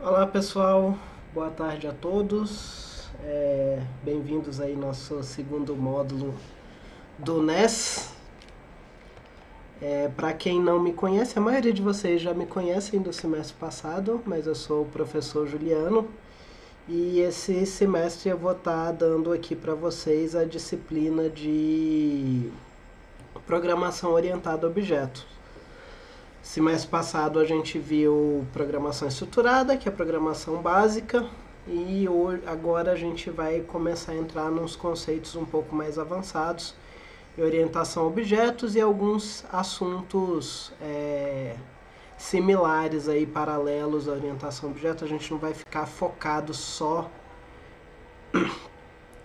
Olá pessoal, boa tarde a todos. Bem-vindos aí ao nosso segundo módulo do NES. Para quem não me conhece, a maioria de vocês já me conhecem do semestre passado, mas eu sou o professor Juliano e esse semestre eu vou estar dando aqui para vocês a disciplina de programação orientada a objetos. Semestre passado a gente viu programação estruturada, que é a programação básica, e agora a gente vai começar a entrar nos conceitos um pouco mais avançados, de orientação a objetos e alguns assuntos similares aí, paralelos à orientação a objetos. A gente não vai ficar focado só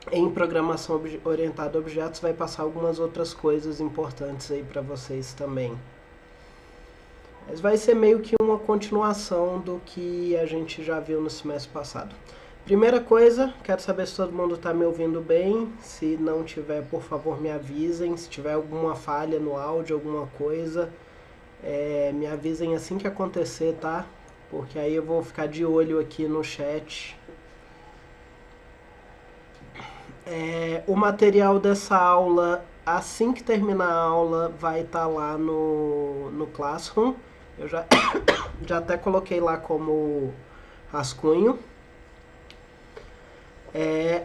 em programação orientada a objetos, vai passar algumas outras coisas importantes aí para vocês também. Mas vai ser meio que uma continuação do que a gente já viu no semestre passado. Primeira coisa, quero saber se todo mundo está me ouvindo bem. Se não tiver, por favor, me avisem. Se tiver alguma falha no áudio, alguma coisa, me avisem assim que acontecer, tá? Porque aí eu vou ficar de olho aqui no chat. O material dessa aula, assim que terminar a aula, vai estar lá no Classroom. Eu já até coloquei lá como rascunho.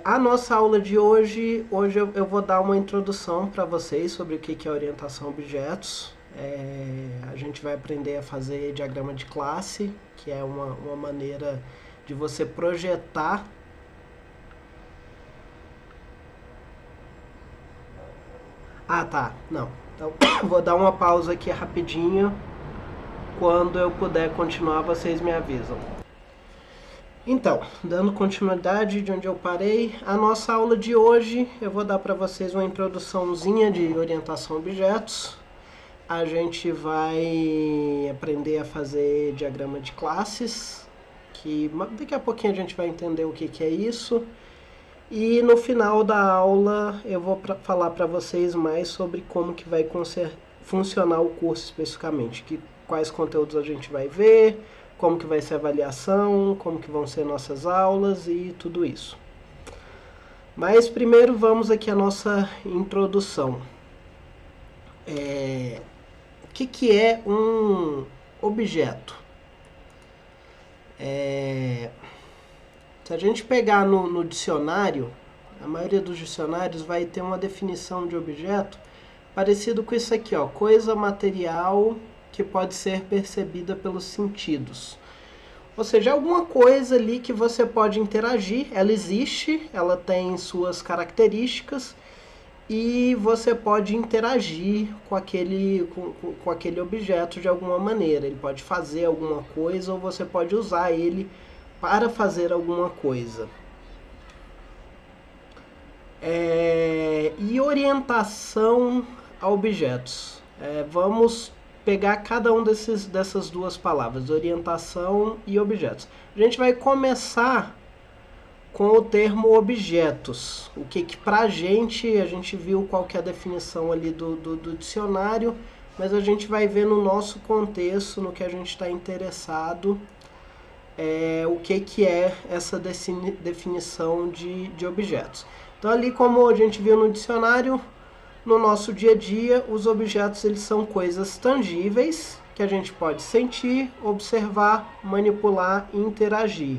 A nossa aula de hoje eu vou dar uma introdução para vocês sobre o que é orientação a objetos. A gente vai aprender a fazer diagrama de classe, que é uma maneira de você projetar. Ah, tá. Não. Então, vou dar uma pausa aqui rapidinho. Quando eu puder continuar, vocês me avisam. Então, dando continuidade de onde eu parei, a nossa aula de hoje eu vou dar para vocês uma introduçãozinha de orientação a objetos. A gente vai aprender a fazer diagrama de classes, que daqui a pouquinho a gente vai entender o que é isso. E no final da aula eu vou falar para vocês mais sobre como que vai funcionar o curso especificamente, quais conteúdos a gente vai ver, como que vai ser a avaliação, como que vão ser nossas aulas e tudo isso. Mas primeiro vamos aqui à nossa introdução. O que é um objeto? Se a gente pegar no dicionário, a maioria dos dicionários vai ter uma definição de objeto parecido com isso aqui, ó, coisa material que pode ser percebida pelos sentidos. Ou seja, alguma coisa ali que você pode interagir, ela existe, ela tem suas características e você pode interagir com aquele objeto de alguma maneira. Ele pode fazer alguma coisa ou você pode usar ele para fazer alguma coisa. E orientação a objetos. Vamos pegar cada um dessas duas palavras, orientação e objetos. A gente vai começar com o termo objetos. O que pra gente viu qual que é a definição ali do dicionário, mas a gente vai ver no nosso contexto, no que a gente está interessado, o que é essa definição de objetos. Então ali, como a gente viu no dicionário, no nosso dia a dia, os objetos eles são coisas tangíveis que a gente pode sentir, observar, manipular e interagir.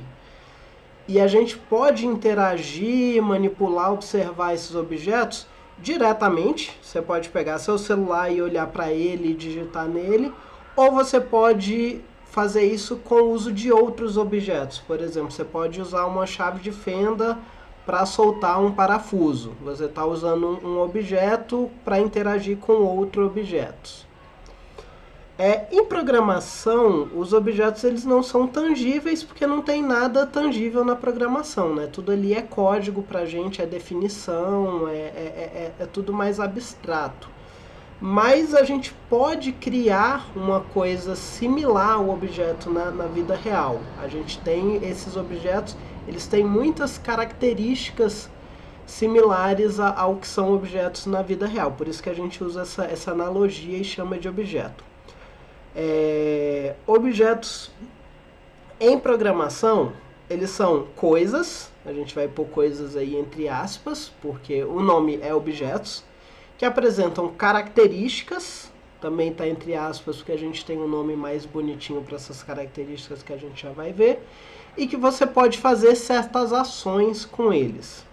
E a gente pode interagir, manipular, observar esses objetos diretamente. Você pode pegar seu celular e olhar para ele e digitar nele, ou você pode fazer isso com o uso de outros objetos. Por exemplo, você pode usar uma chave de fenda para soltar um parafuso. Você está usando um objeto para interagir com outro objeto. Em programação, os objetos eles não são tangíveis porque não tem nada tangível na programação, né? Tudo ali é código para a gente, é definição, é tudo mais abstrato. Mas a gente pode criar uma coisa similar ao objeto na vida real. A gente tem esses objetos, eles têm muitas características similares ao que são objetos na vida real. Por isso que a gente usa essa analogia e chama de objeto. Objetos Em programação, eles são coisas, a gente vai pôr coisas aí entre aspas, porque o nome é objetos, que apresentam características, também está entre aspas, porque a gente tem um nome mais bonitinho para essas características que a gente já vai ver, e que você pode fazer certas ações com eles.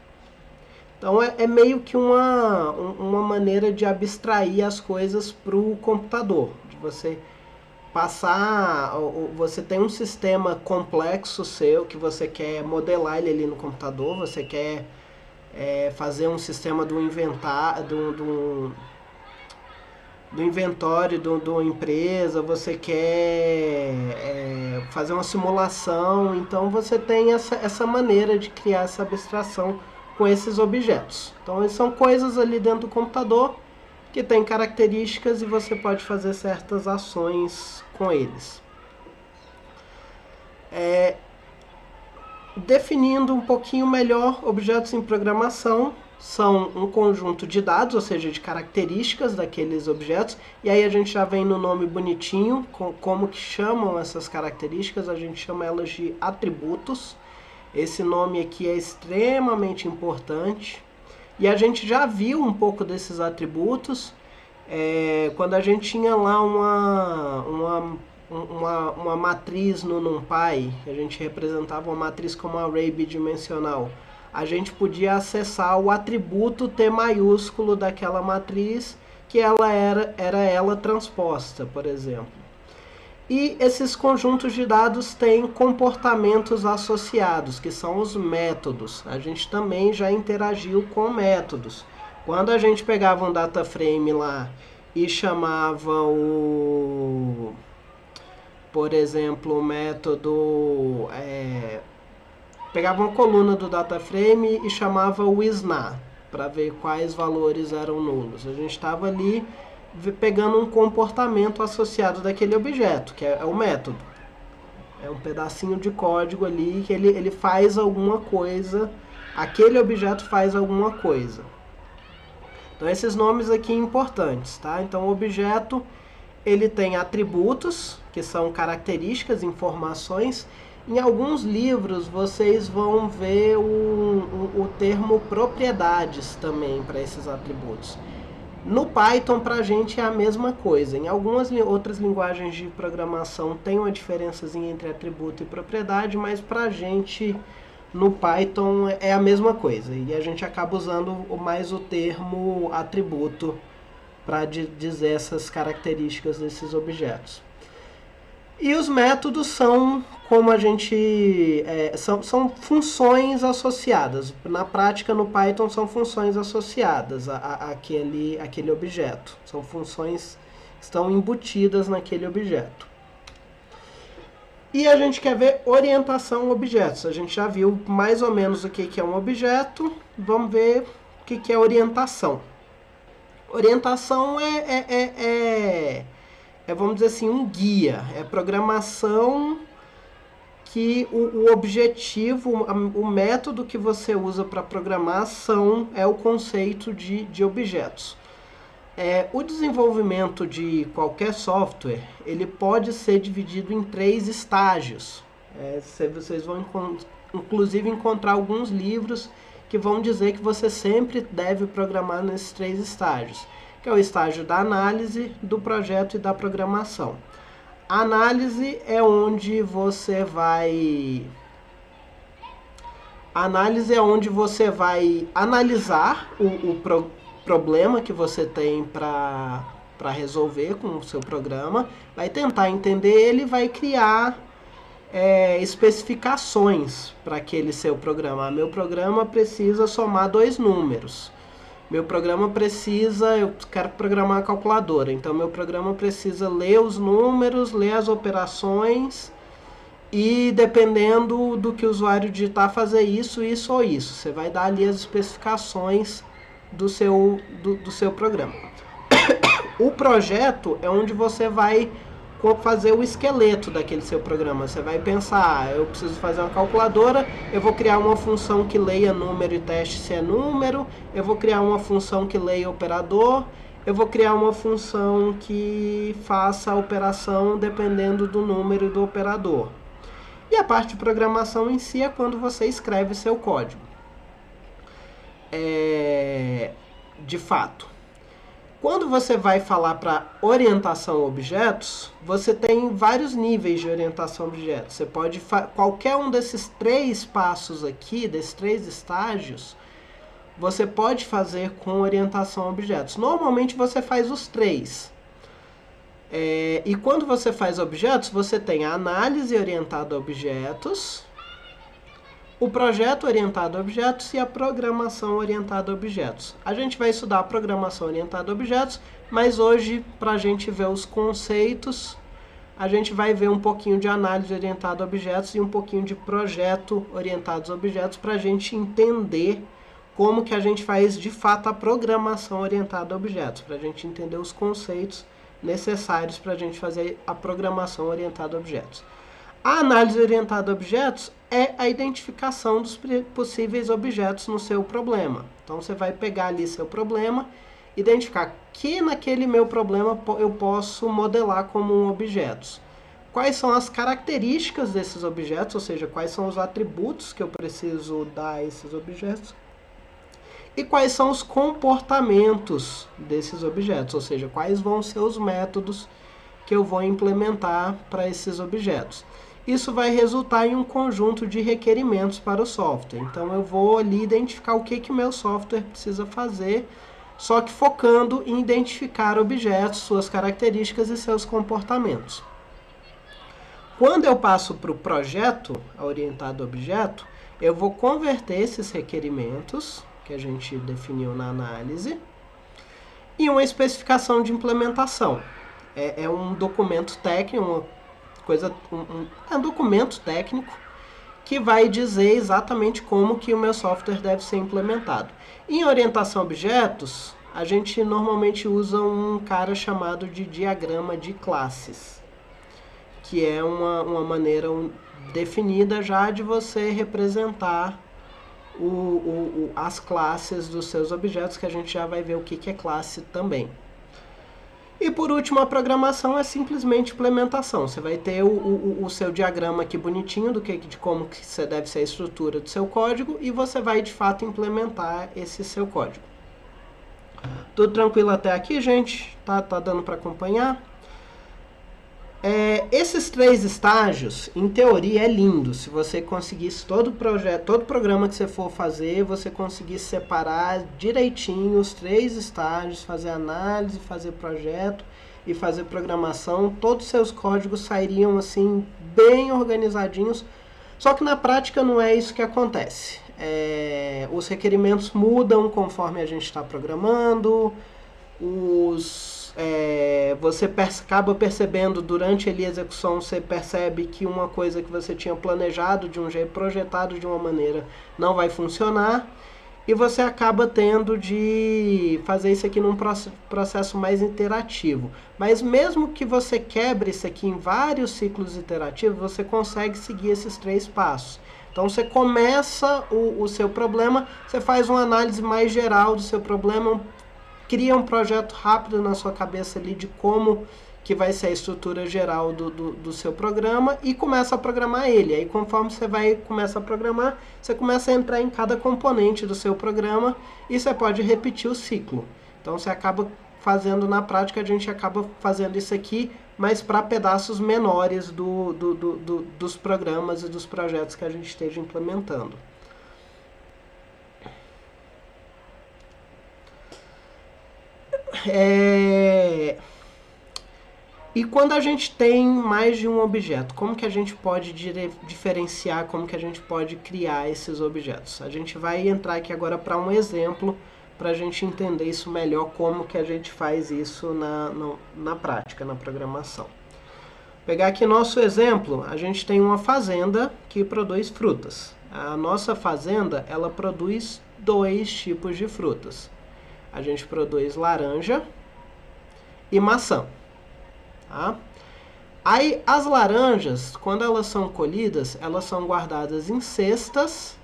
Então é meio que uma maneira de abstrair as coisas para o computador, de você passar, você tem um sistema complexo seu que você quer modelar ele ali no computador, você quer fazer um sistema do inventário, do inventório de uma empresa, você quer fazer uma simulação, então você tem essa maneira de criar essa abstração com esses objetos. Então eles são coisas ali dentro do computador que tem características e você pode fazer certas ações com eles. Definindo um pouquinho melhor, objetos em programação são um conjunto de dados, ou seja, de características daqueles objetos, e aí a gente já vem no nome bonitinho, como que chamam essas características, a gente chama elas de atributos. Esse nome aqui é extremamente importante. E a gente já viu um pouco desses atributos quando a gente tinha lá uma matriz no NumPy, a gente representava uma matriz como um array bidimensional. A gente podia acessar o atributo T maiúsculo daquela matriz, que ela era ela transposta, por exemplo. E esses conjuntos de dados têm comportamentos associados, que são os métodos. A gente também já interagiu com métodos. Quando a gente pegava um data frame lá e chamava por exemplo, o método... pegava uma coluna do data frame e chamava o isNa, para ver quais valores eram nulos. A gente estava ali pegando um comportamento associado daquele objeto, que é o método. É um pedacinho de código ali que ele faz alguma coisa, aquele objeto faz alguma coisa. Então esses nomes aqui importantes, tá? Então o objeto, ele tem atributos, que são características, informações. Em alguns livros vocês vão ver o termo propriedades também para esses atributos. No Python, para a gente, é a mesma coisa. Em algumas outras linguagens de programação tem uma diferençazinha entre atributo e propriedade, mas para a gente, no Python, é a mesma coisa. E a gente acaba usando mais o termo atributo para dizer essas características desses objetos. E os métodos são, como a gente... são funções associadas. Na prática, no Python, são funções associadas àquele objeto. São funções que estão embutidas naquele objeto. E a gente quer ver orientação a objetos. A gente já viu mais ou menos o que é um objeto. Vamos ver o que é orientação. Orientação vamos dizer assim, um guia. É programação que o objetivo, o método que você usa para programar é o conceito de objetos. O desenvolvimento de qualquer software, ele pode ser dividido em 3 estágios. Vocês vão, inclusive, encontrar alguns livros que vão dizer que você sempre deve programar nesses 3 estágios, que é o estágio da análise, do projeto e da programação. A análise é onde você vai... analisar o problema que você tem para resolver com o seu programa, vai tentar entender ele e vai criar especificações para aquele seu programa. Meu programa precisa somar 2 números. Meu programa precisa, eu quero programar a calculadora, então meu programa precisa ler os números, ler as operações e dependendo do que o usuário digitar, fazer isso, isso ou isso. Você vai dar ali as especificações do seu programa. O projeto é onde você vai fazer o esqueleto daquele seu programa. Você vai pensar, eu preciso fazer uma calculadora, eu vou criar uma função que leia número e teste se é número, eu vou criar uma função que leia operador, eu vou criar uma função que faça a operação dependendo do número e do operador. E a parte de programação em si é quando você escreve seu código. De fato, quando você vai falar para orientação a objetos, você tem vários níveis de orientação a objetos. Você pode qualquer um desses 3 passos aqui, desses 3 estágios, você pode fazer com orientação a objetos. Normalmente você faz os 3. E quando você faz objetos, você tem a análise orientada a objetos, o projeto orientado a objetos e a programação orientada a objetos. A gente vai estudar a programação orientada a objetos, mas hoje, para a gente ver os conceitos, a gente vai ver um pouquinho de análise orientada a objetos e um pouquinho de projeto orientado a objetos para a gente entender como que a gente faz de fato a programação orientada a objetos, para a gente entender os conceitos necessários para a gente fazer a programação orientada a objetos. A análise orientada a objetos é a identificação dos possíveis objetos no seu problema. Então, você vai pegar ali seu problema, identificar que naquele meu problema eu posso modelar como um objeto. Quais são as características desses objetos, ou seja, quais são os atributos que eu preciso dar a esses objetos. E quais são os comportamentos desses objetos, ou seja, quais vão ser os métodos que eu vou implementar para esses objetos. Isso vai resultar em um conjunto de requerimentos para o software. Então, eu vou ali identificar o que o meu software precisa fazer, só que focando em identificar objetos, suas características e seus comportamentos. Quando eu passo para o projeto orientado a objeto, eu vou converter esses requerimentos que a gente definiu na análise em uma especificação de implementação. É um documento técnico, é um documento técnico que vai dizer exatamente como que o meu software deve ser implementado. Em orientação a objetos, a gente normalmente usa um cara chamado de diagrama de classes, que é uma maneira definida já de você representar as classes dos seus objetos, que a gente já vai ver o que é classe também. E por último, a programação é simplesmente implementação. Você vai ter o seu diagrama aqui bonitinho de como que deve ser a estrutura do seu código e você vai de fato implementar esse seu código. Tudo tranquilo até aqui, gente? Tá dando para acompanhar? Esses 3 estágios, em teoria, é lindo. Se você conseguisse todo programa que você for fazer, você conseguisse separar direitinho os 3 estágios, fazer análise, fazer projeto e fazer programação, todos os seus códigos sairiam assim, bem organizadinhos. Só que na prática não é isso que acontece. Os requerimentos mudam conforme a gente está programando, você acaba percebendo durante a execução, você percebe que uma coisa que você tinha planejado de um jeito, projetado de uma maneira, não vai funcionar, e você acaba tendo de fazer isso aqui num processo mais interativo. Mas mesmo que você quebre isso aqui em vários ciclos iterativos, você consegue seguir esses 3 passos. Então, você começa o seu problema, você faz uma análise mais geral do seu problema, cria um projeto rápido na sua cabeça ali de como que vai ser a estrutura geral do seu programa e começa a programar ele. Aí, conforme você começa a programar, você começa a entrar em cada componente do seu programa e você pode repetir o ciclo. Então, você acaba fazendo, na prática, a gente acaba fazendo isso aqui, mas para pedaços menores dos programas e dos projetos que a gente esteja implementando. E quando a gente tem mais de um objeto, como que a gente pode diferenciar, como que a gente pode criar esses objetos? A gente vai entrar aqui agora para um exemplo, para a gente entender isso melhor, como que a gente faz isso na prática, na programação. Vou pegar aqui nosso exemplo, a gente tem uma fazenda que produz frutas. A nossa fazenda, ela produz 2 tipos de frutas. A gente produz laranja e maçã. Tá? Aí, as laranjas, quando elas são colhidas, elas são guardadas em cestas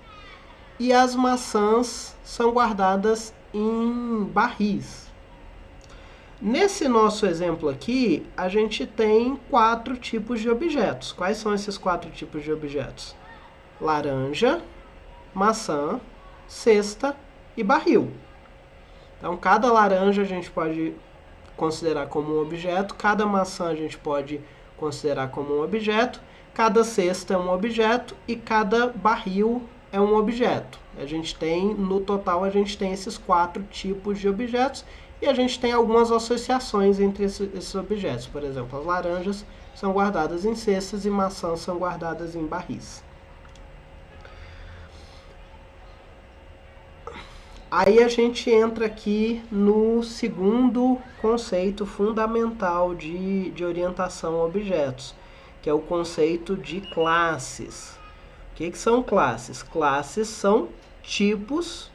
e as maçãs são guardadas em barris. Nesse nosso exemplo aqui, a gente tem 4 tipos de objetos. Quais são esses 4 tipos de objetos? Laranja, maçã, cesta e barril. Então, cada laranja a gente pode considerar como um objeto, cada maçã a gente pode considerar como um objeto, cada cesta é um objeto e cada barril é um objeto. A gente tem, no total, a gente tem esses 4 tipos de objetos e a gente tem algumas associações entre esses objetos. Por exemplo, as laranjas são guardadas em cestas e maçãs são guardadas em barris. Aí a gente entra aqui no segundo conceito fundamental de orientação a objetos, que é o conceito de classes. O que são classes? Classes são tipos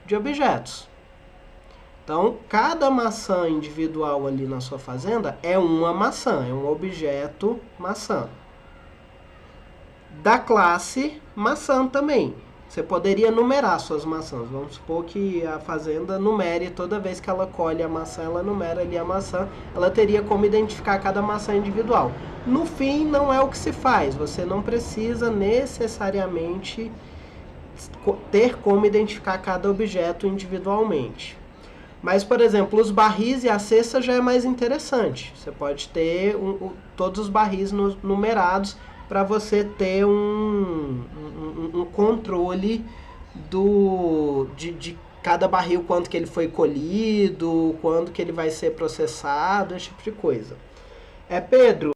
de objetos. Então, cada maçã individual ali na sua fazenda é uma maçã, é um objeto maçã. Da classe maçã também. Você poderia numerar suas maçãs. Vamos supor que a fazenda numere, toda vez que ela colhe a maçã, ela numera ali a maçã. Ela teria como identificar cada maçã individual. No fim, não é o que se faz. Você não precisa necessariamente ter como identificar cada objeto individualmente. Mas, por exemplo, os barris e a cesta já é mais interessante. Você pode ter todos os barris numerados para você ter um controle de cada barril, quanto que ele foi colhido, quando que ele vai ser processado, esse tipo de coisa. Pedro,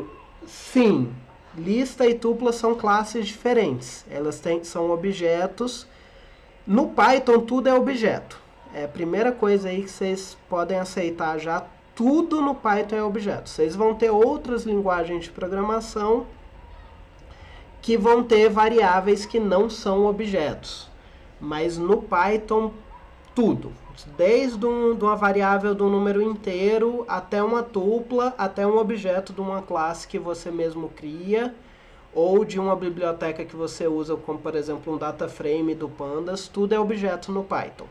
sim, lista e tupla são classes diferentes. Elas são objetos. No Python, tudo é objeto. É a primeira coisa aí que vocês podem aceitar já. Tudo no Python é objeto. Vocês vão ter outras linguagens de programação que vão ter variáveis que não são objetos. Mas no Python, tudo. Desde uma variável do número inteiro, até uma tupla, até um objeto de uma classe que você mesmo cria, ou de uma biblioteca que você usa, como por exemplo um data frame do Pandas, tudo é objeto no Python.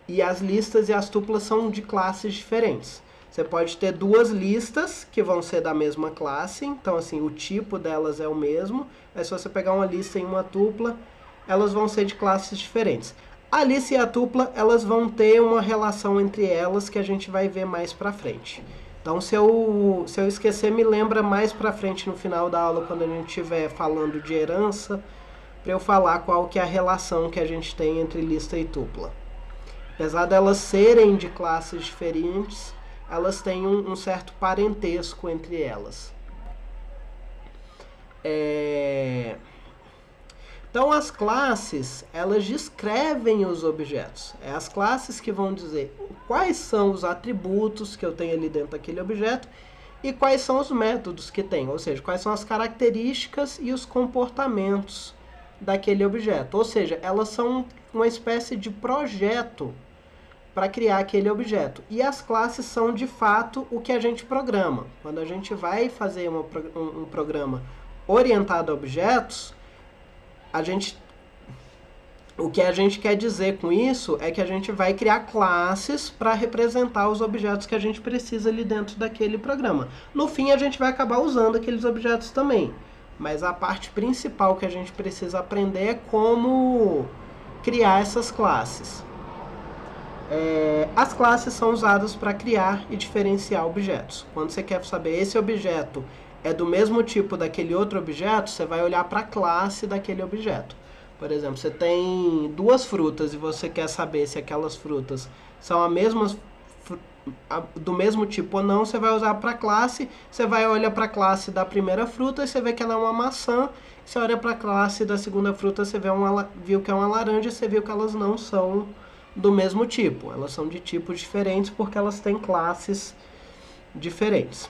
E as listas e as tuplas são de classes diferentes. Você pode ter duas listas que vão ser da mesma classe, então assim, o tipo delas é o mesmo, mas se você pegar uma lista e uma tupla, elas vão ser de classes diferentes. A lista e a tupla, elas vão ter uma relação entre elas que a gente vai ver mais pra frente. Então, se eu esquecer, me lembra mais pra frente no final da aula, quando a gente estiver falando de herança, para eu falar qual que é a relação que a gente tem entre lista e tupla. Apesar delas serem de classes diferentes, elas têm um certo parentesco entre elas. Então, as classes, elas descrevem os objetos. É as classes que vão dizer quais são os atributos que eu tenho ali dentro daquele objeto e quais são os métodos que tem, ou seja, quais são as características e os comportamentos daquele objeto. Ou seja, elas são uma espécie de projeto para criar aquele objeto. E as classes são, de fato, o que a gente programa. Quando a gente vai fazer um programa orientado a objetos, o que a gente quer dizer com isso é que a gente vai criar classes para representar os objetos que a gente precisa ali dentro daquele programa. No fim, a gente vai acabar usando aqueles objetos também. Mas a parte principal que a gente precisa aprender é como criar essas classes. As classes são usadas para criar e diferenciar objetos. Quando você quer saber esse objeto é do mesmo tipo daquele outro objeto, você vai olhar para a classe daquele objeto. Por exemplo, você tem duas frutas e você quer saber se aquelas frutas são do mesmo tipo ou não, você vai usar para a classe, você vai olhar para a classe da primeira fruta e você vê que ela é uma maçã, você olha para a classe da segunda fruta, você viu que é uma laranja, você viu que elas não são do mesmo tipo, elas são de tipos diferentes porque elas têm classes diferentes.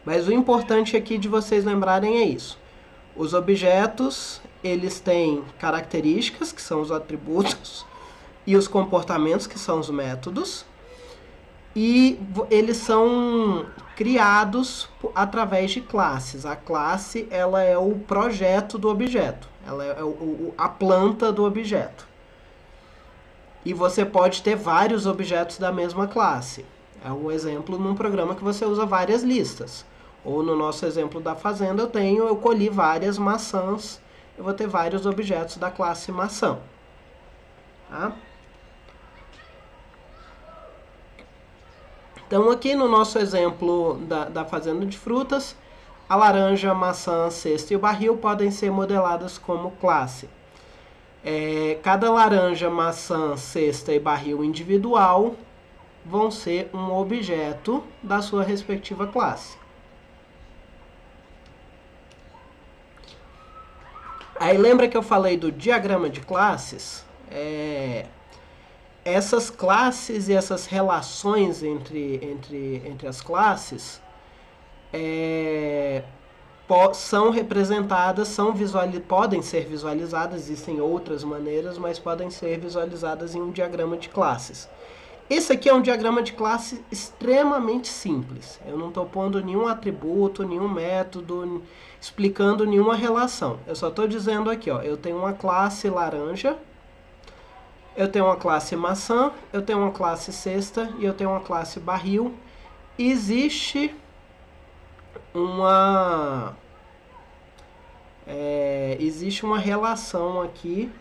Mas o importante aqui de vocês lembrarem é isso. Os objetos, eles têm características, que são os atributos, e os comportamentos, que são os métodos, e eles são criados através de classes. A classe, ela é o projeto do objeto, ela é a planta do objeto. E você pode ter vários objetos da mesma classe. É um exemplo num programa que você usa várias listas. Ou no nosso exemplo da fazenda, eu colhi várias maçãs, eu vou ter vários objetos da classe maçã. Tá? Então aqui no nosso exemplo da fazenda de frutas, a laranja, a maçã, a cesta e o barril podem ser modeladas como classe. Cada laranja, maçã, cesta e barril individual vão ser um objeto da sua respectiva classe. Aí lembra que eu falei do diagrama de classes? Essas classes e essas relações entre as classes são representadas, podem ser visualizadas, existem outras maneiras, mas podem ser visualizadas em um diagrama de classes. Esse aqui é um diagrama de classe extremamente simples. Eu não estou pondo nenhum atributo, nenhum método, explicando nenhuma relação. Eu só estou dizendo aqui, ó, eu tenho uma classe laranja, eu tenho uma classe maçã, eu tenho uma classe cesta e eu tenho uma classe barril. Existe uma relação aqui,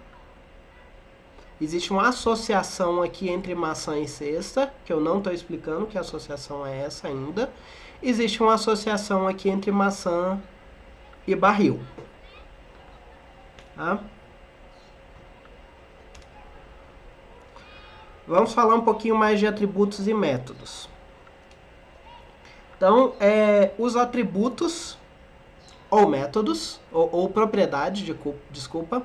existe uma associação aqui entre maçã e cesta, que eu não estou explicando que associação é essa ainda. Existe uma associação aqui entre maçã e barril. Tá? Vamos falar um pouquinho mais de atributos e métodos. Então, os atributos ou métodos, ou propriedades, desculpa,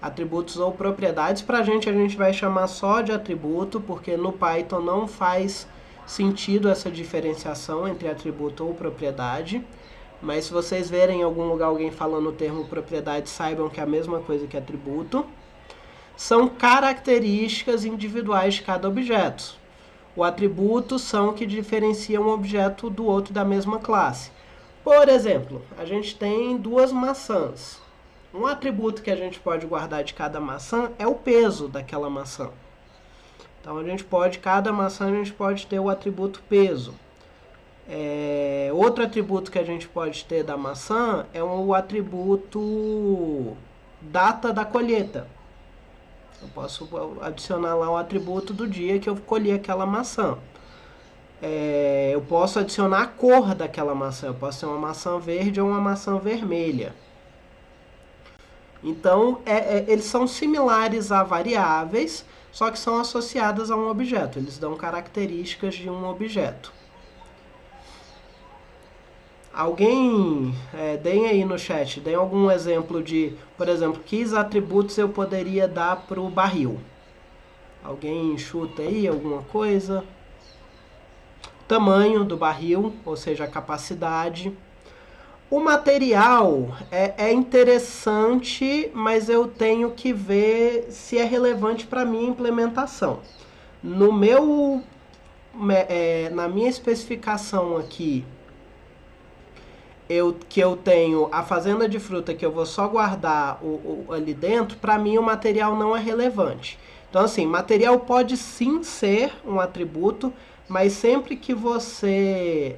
atributos ou propriedades, a gente vai chamar só de atributo, porque no Python não faz sentido essa diferenciação entre atributo ou propriedade, mas se vocês verem em algum lugar alguém falando o termo propriedade, saibam que é a mesma coisa que atributo. São características individuais de cada objeto. O atributo são o que diferencia um objeto do outro da mesma classe. Por exemplo, a gente tem duas maçãs. Um atributo que a gente pode guardar de cada maçã é o peso daquela maçã. Então, cada maçã a gente pode ter o atributo peso. Outro atributo que a gente pode ter da maçã é o atributo data da colheita. Eu posso adicionar lá o atributo do dia que eu colhi aquela maçã. Eu posso adicionar a cor daquela maçã. Eu posso ter uma maçã verde ou uma maçã vermelha. Então, eles são similares a variáveis, só que são associadas a um objeto. Eles dão características de um objeto. Alguém, deem aí no chat, deem algum exemplo de, por exemplo, que atributos eu poderia dar para o barril. Alguém chuta aí alguma coisa? Tamanho do barril, ou seja, a capacidade. O material é interessante, mas eu tenho que ver se é relevante para a minha implementação. Na minha especificação aqui, que eu tenho a fazenda de fruta que eu vou só guardar ali dentro, para mim o material não é relevante. Então, assim, material pode sim ser um atributo, mas sempre que você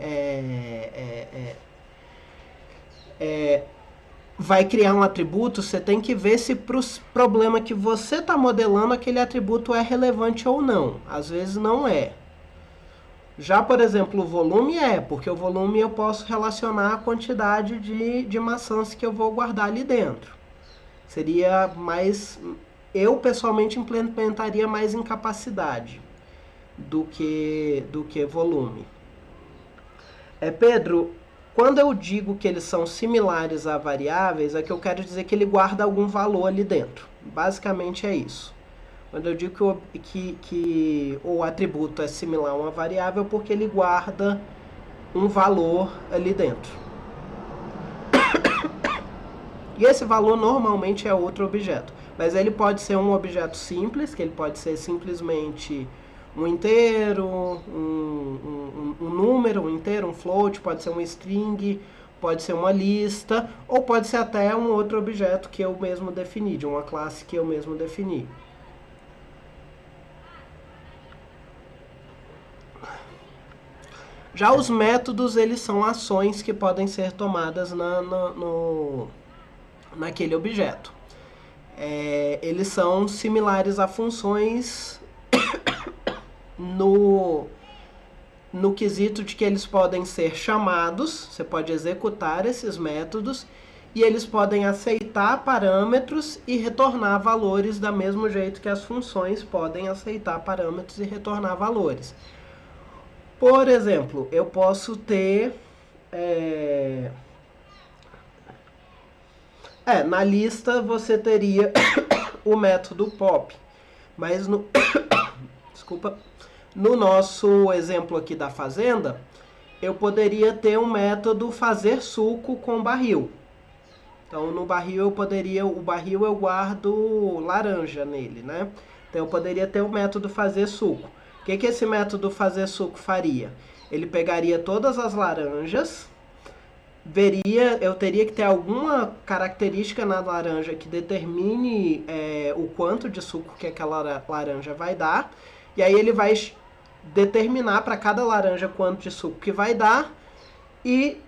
vai criar um atributo, você tem que ver se para o problema que você está modelando aquele atributo é relevante ou não. Às vezes não é. Já, por exemplo, o volume porque o volume eu posso relacionar a quantidade de maçãs que eu vou guardar ali dentro. Seria mais... Eu, pessoalmente, implementaria mais em capacidade do que volume. Pedro, quando eu digo que eles são similares a variáveis, é que eu quero dizer que ele guarda algum valor ali dentro. Basicamente é isso. Quando eu digo que o atributo é similar a uma variável, porque ele guarda um valor ali dentro. E esse valor normalmente é outro objeto. Mas ele pode ser um objeto simples, que ele pode ser simplesmente um inteiro, um número, um inteiro, um float, pode ser um string, pode ser uma lista, ou pode ser até um outro objeto que eu mesmo defini, de uma classe que eu mesmo defini. Já os métodos, eles são ações que podem ser tomadas naquele objeto. Eles são similares a funções no quesito de que eles podem ser chamados, você pode executar esses métodos, e eles podem aceitar parâmetros e retornar valores da mesmo jeito que as funções podem aceitar parâmetros e retornar valores. Por exemplo, eu posso ter... na lista você teria o método pop, mas desculpa, no nosso exemplo aqui da fazenda, eu poderia ter um método fazer suco com barril. Então no barril o barril eu guardo laranja nele, né? Então eu poderia ter o método fazer suco. O que esse método fazer suco faria? Ele pegaria todas as laranjas, eu teria que ter alguma característica na laranja que determine o quanto de suco que aquela laranja vai dar, e aí ele vai determinar para cada laranja quanto de suco que vai dar e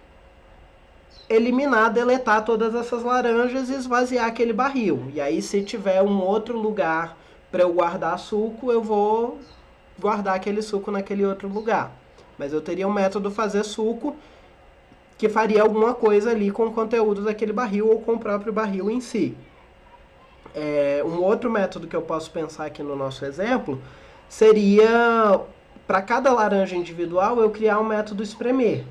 deletar todas essas laranjas e esvaziar aquele barril. E aí se tiver um outro lugar para eu guardar suco, eu vou guardar aquele suco naquele outro lugar. Mas eu teria um método fazer suco que faria alguma coisa ali com o conteúdo daquele barril ou com o próprio barril em si. Um outro método que eu posso pensar aqui no nosso exemplo seria, para cada laranja individual, eu criar um método espremer.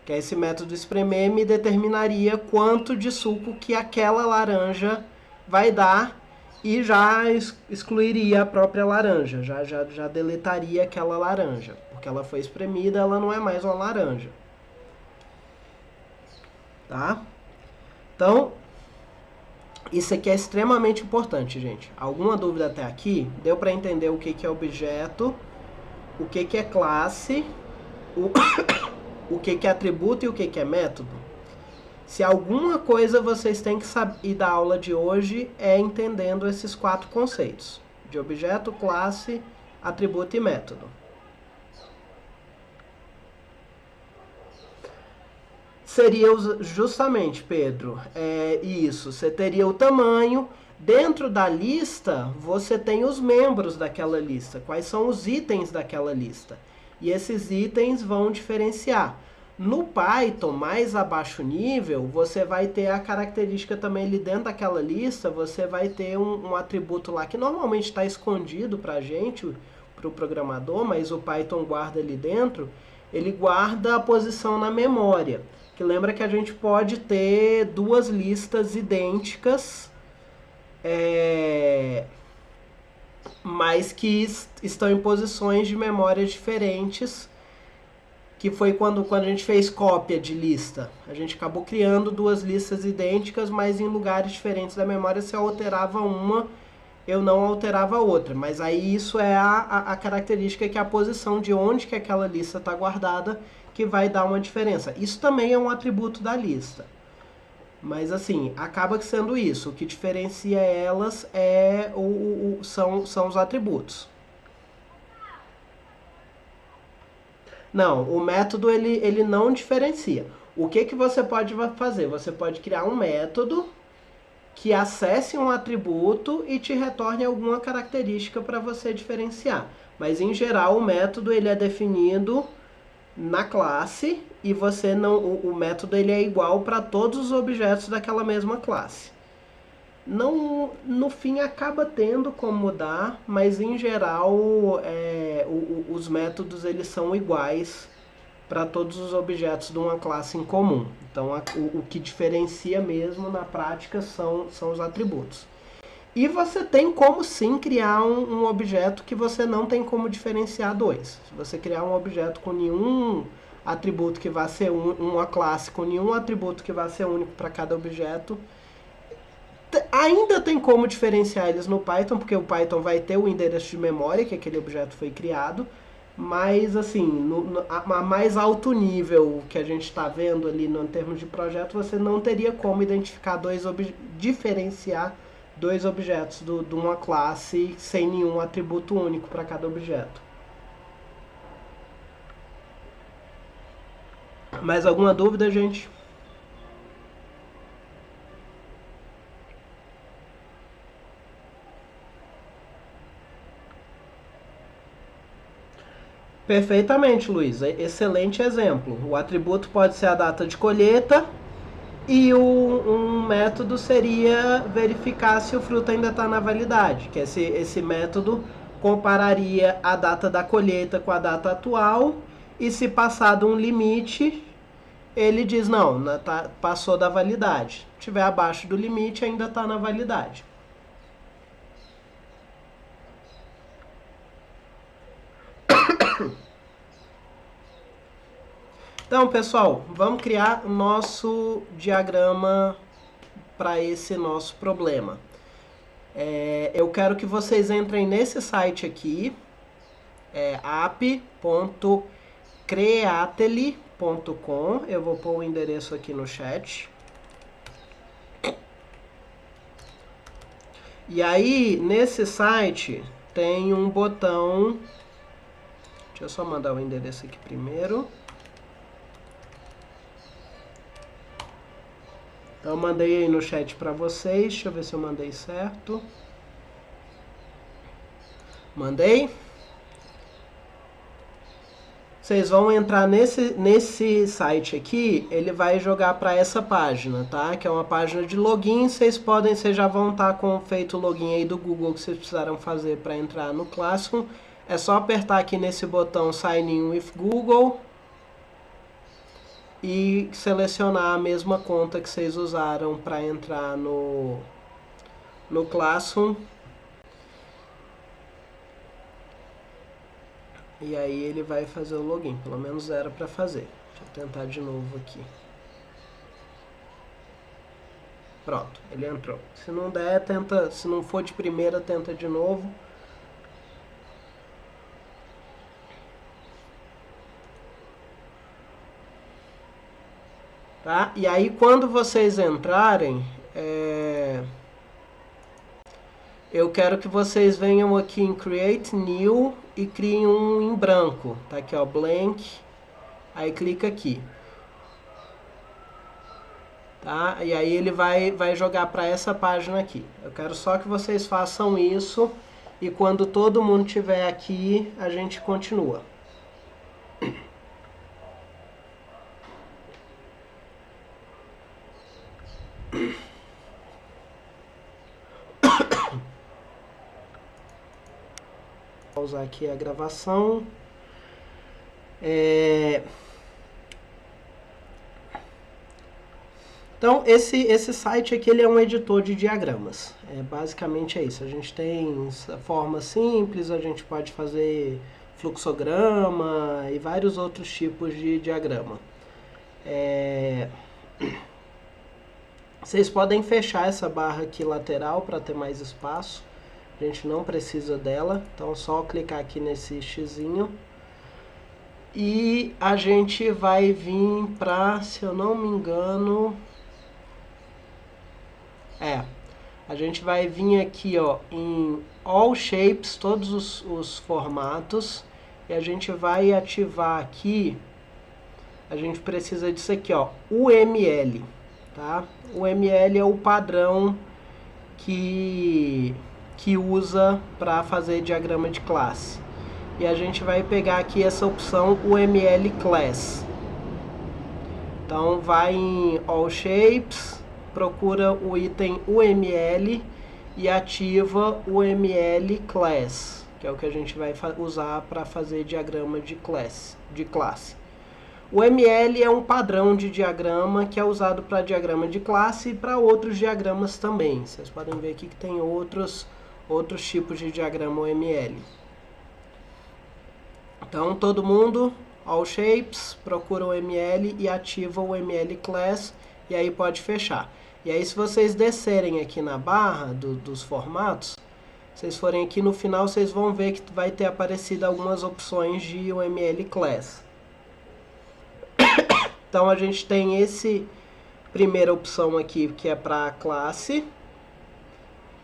Que esse método espremer me determinaria quanto de suco que aquela laranja vai dar e já excluiria a própria laranja, já deletaria aquela laranja, porque ela foi espremida, ela não é mais uma laranja. Tá? Então, isso aqui é extremamente importante, gente. Alguma dúvida até aqui? Deu para entender o que é objeto, o que é classe, o que é atributo e o que é método? Se alguma coisa vocês têm que saber da aula de hoje é entendendo esses 4 conceitos: de objeto, classe, atributo e método. Seria justamente, Pedro, isso. Você teria o tamanho. Dentro da lista, você tem os membros daquela lista. Quais são os itens daquela lista? E esses itens vão diferenciar. No Python, mais abaixo nível, você vai ter a característica também ali dentro daquela lista, você vai ter um atributo lá que normalmente está escondido para a gente, para o programador, mas o Python guarda ali dentro. Ele guarda a posição na memória. Que lembra que a gente pode ter 2 listas idênticas, mas que estão em posições de memória diferentes, que foi quando a gente fez cópia de lista. A gente acabou criando 2 listas idênticas, mas em lugares diferentes da memória. Se eu alterava uma, eu não alterava a outra. Mas aí isso é a característica, que é a posição de onde que aquela lista está guardada, que vai dar uma diferença. Isso também é um atributo da lista. Mas assim, acaba sendo isso. O que diferencia elas são os atributos. Não, o método ele não diferencia. O que você pode fazer? Você pode criar um método que acesse um atributo e te retorne alguma característica para você diferenciar. Mas em geral o método ele é definido na classe e o método ele é igual para todos os objetos daquela mesma classe. Não, no fim acaba tendo como mudar, mas em geral os métodos eles são iguais para todos os objetos de uma classe em comum. Então o que diferencia mesmo na prática são os atributos. E você tem como sim criar um objeto que você não tem como diferenciar 2. Se você criar um objeto com nenhum atributo que vai ser uma classe com nenhum atributo que vai ser único para cada objeto, ainda tem como diferenciar eles no Python, porque o Python vai ter o endereço de memória que aquele objeto foi criado, mas assim, a mais alto nível que a gente está vendo ali no termos de projeto, você não teria como diferenciar 2 objetos de uma classe sem nenhum atributo único para cada objeto. Mais alguma dúvida, gente? Perfeitamente, Luiz. Excelente exemplo. O atributo pode ser a data de colheita e um método seria verificar se o fruto ainda está na validade, que esse método compararia a data da colheita com a data atual e se passado um limite, ele diz não, passou da validade. Se estiver abaixo do limite, ainda está na validade. Então, pessoal, vamos criar o nosso diagrama para esse nosso problema. Eu quero que vocês entrem nesse site aqui, app.creately.com. Eu vou pôr o endereço aqui no chat. E aí, nesse site, tem um botão... Deixa eu só mandar o endereço aqui primeiro. Eu mandei aí no chat para vocês. Deixa eu ver se eu mandei certo. Mandei. Vocês vão entrar nesse site aqui, ele vai jogar para essa página, tá? Que é uma página de login. Vocês já vão estar com feito o login aí do Google que vocês precisaram fazer para entrar no Classroom. É só apertar aqui nesse botão Sign in with Google e selecionar a mesma conta que vocês usaram para entrar no Classroom. E aí ele vai fazer o login, pelo menos era para fazer. Deixa eu tentar de novo aqui. Pronto, ele entrou. Se não der, se não for de primeira, tenta de novo. Tá? E aí quando vocês entrarem, eu quero que vocês venham aqui em Create New e criem um em branco. Tá aqui, ó, blank. Aí clica aqui. Tá? E aí ele vai jogar para essa página aqui. Eu quero só que vocês façam isso e quando todo mundo estiver aqui, a gente continua. Vou usar aqui a gravação. Então, esse site aqui ele é um editor de diagramas. Basicamente é isso. A gente tem forma simples, a gente pode fazer fluxograma e vários outros tipos de diagrama. Vocês podem fechar essa barra aqui lateral para ter mais espaço. A gente não precisa dela, então é só clicar aqui nesse xizinho. E a gente vai vir para, se eu não me engano... a gente vai vir aqui, ó, em All Shapes, todos os formatos. E a gente vai ativar aqui, a gente precisa disso aqui, ó, UML, tá? O UML é o padrão que usa para fazer diagrama de classe. E a gente vai pegar aqui essa opção UML Class. Então vai em All Shapes, procura o item UML e ativa o UML Class, que é o que a gente vai usar para fazer diagrama de classe. O UML é um padrão de diagrama que é usado para diagrama de classe e para outros diagramas também. Vocês podem ver aqui que tem outros tipos de diagrama UML. Então, todo mundo, All Shapes, procura o UML e ativa o UML Class, e aí pode fechar. E aí, se vocês descerem aqui na barra dos formatos, vocês forem aqui no final, vocês vão ver que vai ter aparecido algumas opções de UML Class. Então, a gente tem esse primeira opção aqui, que é para classe,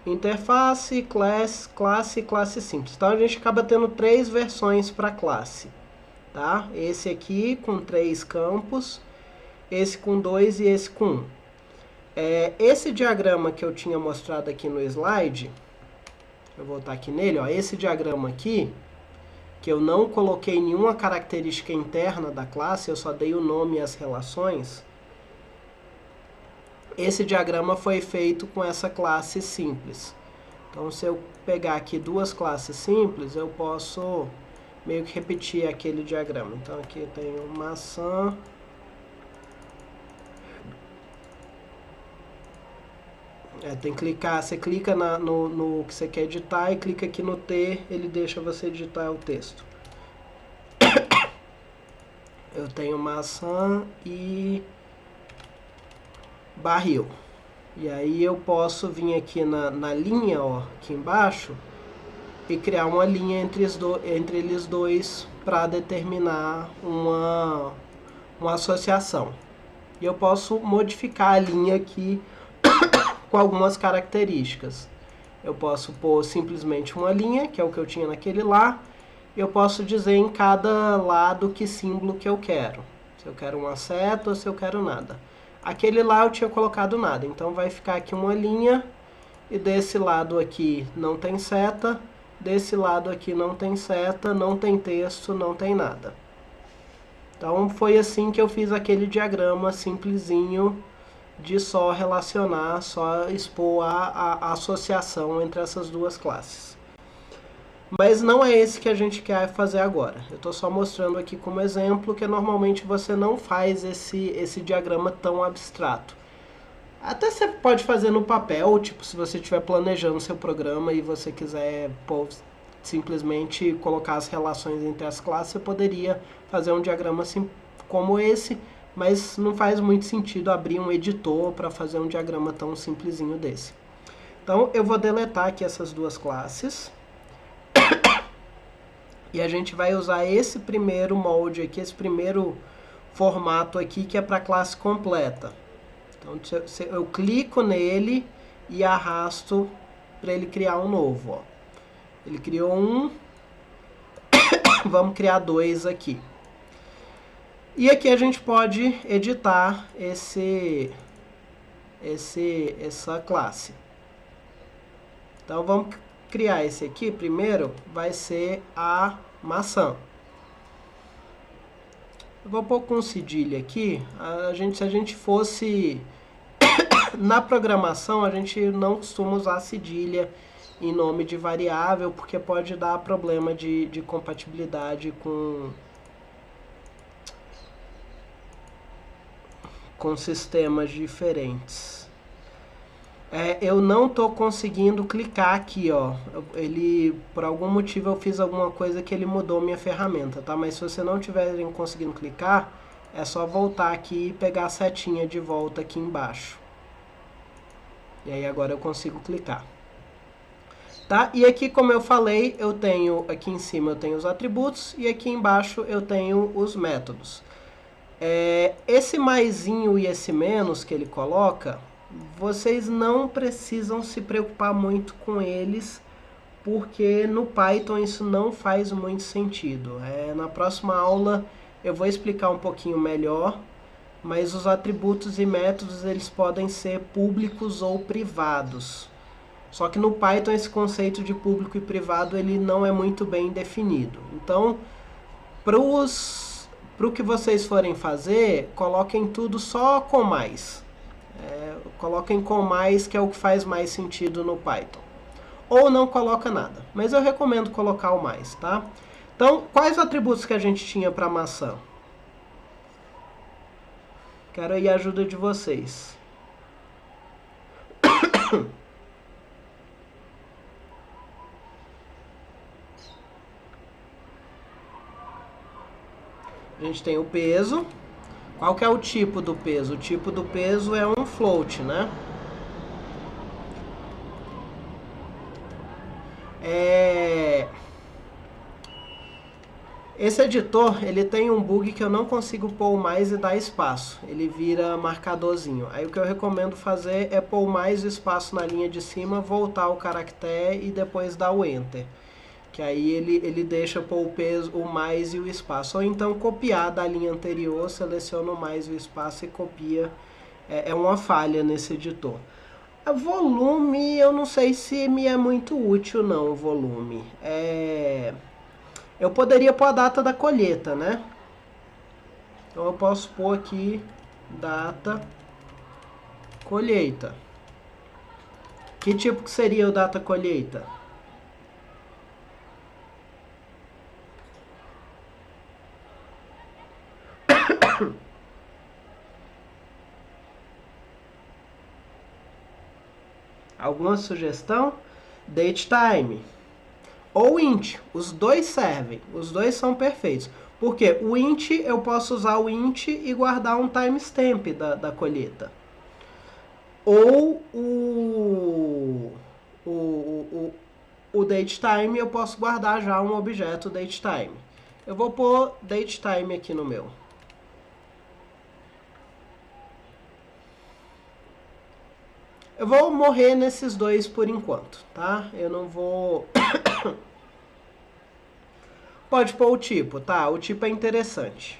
interface, classe e classe simples. Então, a gente acaba tendo 3 versões para classe. Tá? Esse aqui com 3 campos esse com 2 e esse com 1. Esse diagrama que eu tinha mostrado aqui no slide, eu vou voltar aqui nele, ó, esse diagrama aqui, que eu não coloquei nenhuma característica interna da classe, eu só dei o nome e as relações. Esse diagrama foi feito com essa classe simples. Então, se eu pegar aqui duas classes simples, eu posso meio que repetir aquele diagrama. Então, aqui eu tenho maçã. Tem que clicar, você clica no que você quer editar e clica aqui no T, ele deixa você editar o texto. Eu tenho maçã e barril. E aí eu posso vir aqui na linha, ó, aqui embaixo, e criar uma linha entre eles dois para determinar uma associação. E eu posso modificar a linha aqui com algumas características. Eu posso pôr simplesmente uma linha, que é o que eu tinha naquele lá. Eu posso dizer em cada lado que símbolo que eu quero. Se eu quero uma seta ou se eu quero nada. Aquele lá eu tinha colocado nada, então vai ficar aqui uma linha, e desse lado aqui não tem seta, desse lado aqui não tem seta, não tem texto, não tem nada. Então foi assim que eu fiz aquele diagrama simplesinho de só relacionar, só expor a associação entre essas duas classes. Mas não é esse que a gente quer fazer agora. Eu estou só mostrando aqui como exemplo que normalmente você não faz esse diagrama tão abstrato. Até você pode fazer no papel, tipo, se você estiver planejando seu programa e você quiser simplesmente colocar as relações entre as classes, você poderia fazer um diagrama assim como esse, mas não faz muito sentido abrir um editor para fazer um diagrama tão simplesinho desse. Então, eu vou deletar aqui essas duas classes. E a gente vai usar esse primeiro molde aqui, esse primeiro formato aqui, que é para a classe completa. Então, eu clico nele e arrasto para ele criar um novo. Ó. Ele criou um, vamos criar dois aqui. E aqui a gente pode editar essa classe. Então, vamos criar esse aqui. Primeiro vai ser a maçã. Eu vou pôr com cedilha aqui. Se a gente fosse na programação, a gente não costuma usar cedilha em nome de variável, porque pode dar problema de compatibilidade com sistemas diferentes. Eu não estou conseguindo clicar aqui, ó. Por algum motivo eu fiz alguma coisa que ele mudou minha ferramenta, tá? Mas se você não estiver conseguindo clicar, é só voltar aqui e pegar a setinha de volta aqui embaixo. E aí agora eu consigo clicar. Tá? E aqui, como eu falei, eu tenho aqui em cima eu tenho os atributos e aqui embaixo eu tenho os métodos. Esse maisinho e esse menos que ele coloca, vocês não precisam se preocupar muito com eles, porque no Python isso não faz muito sentido. Na próxima aula eu vou explicar um pouquinho melhor, mas os atributos e métodos eles podem ser públicos ou privados. Só que no Python esse conceito de público e privado ele não é muito bem definido. Então, para o que vocês forem fazer, coloquem tudo só com mais. Coloquem com mais, que é o que faz mais sentido no Python. Ou não coloca nada, mas eu recomendo colocar o mais, tá? Então, quais atributos que a gente tinha para maçã? Quero aí a ajuda de vocês. A gente tem o peso. Qual que é o tipo do peso? O tipo do peso é um float, né? Esse editor, ele tem um bug que eu não consigo pôr mais e dar espaço. Ele vira marcadorzinho. Aí o que eu recomendo fazer é pôr mais espaço na linha de cima, voltar o caractere e depois dar o Enter. que aí ele deixa por o peso, o mais e o espaço. Ou então copiar da linha anterior, seleciona o mais e o espaço e copia. É uma falha nesse editor. A volume, eu não sei se me é muito útil não, o volume. Eu poderia pôr a data da colheita, né? Então eu posso pôr aqui data colheita. Que tipo que seria o data colheita? Alguma sugestão? Date time. Ou int. Os dois servem. Os dois são perfeitos. Porque o int, eu posso usar o int e guardar um timestamp da colheita. Ou o datetime, eu posso guardar já um objeto datetime. Eu vou pôr datetime aqui no meu. Eu vou morrer nesses dois por enquanto, tá? Eu não vou... Pode pôr o tipo, tá? O tipo é interessante.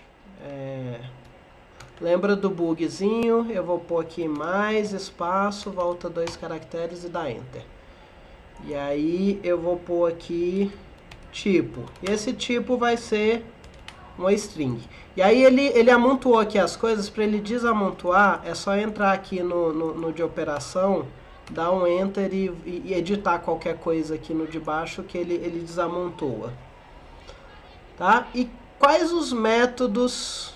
Lembra do bugzinho? Eu vou pôr aqui mais espaço, volta 2 caracteres e dá Enter. E aí eu vou pôr aqui tipo. E esse tipo vai ser uma string. E aí ele amontoou aqui as coisas. Para ele desamontoar, é só entrar aqui no de operação, dar um Enter e editar qualquer coisa aqui no de baixo que ele desamontoa. Tá? E quais os métodos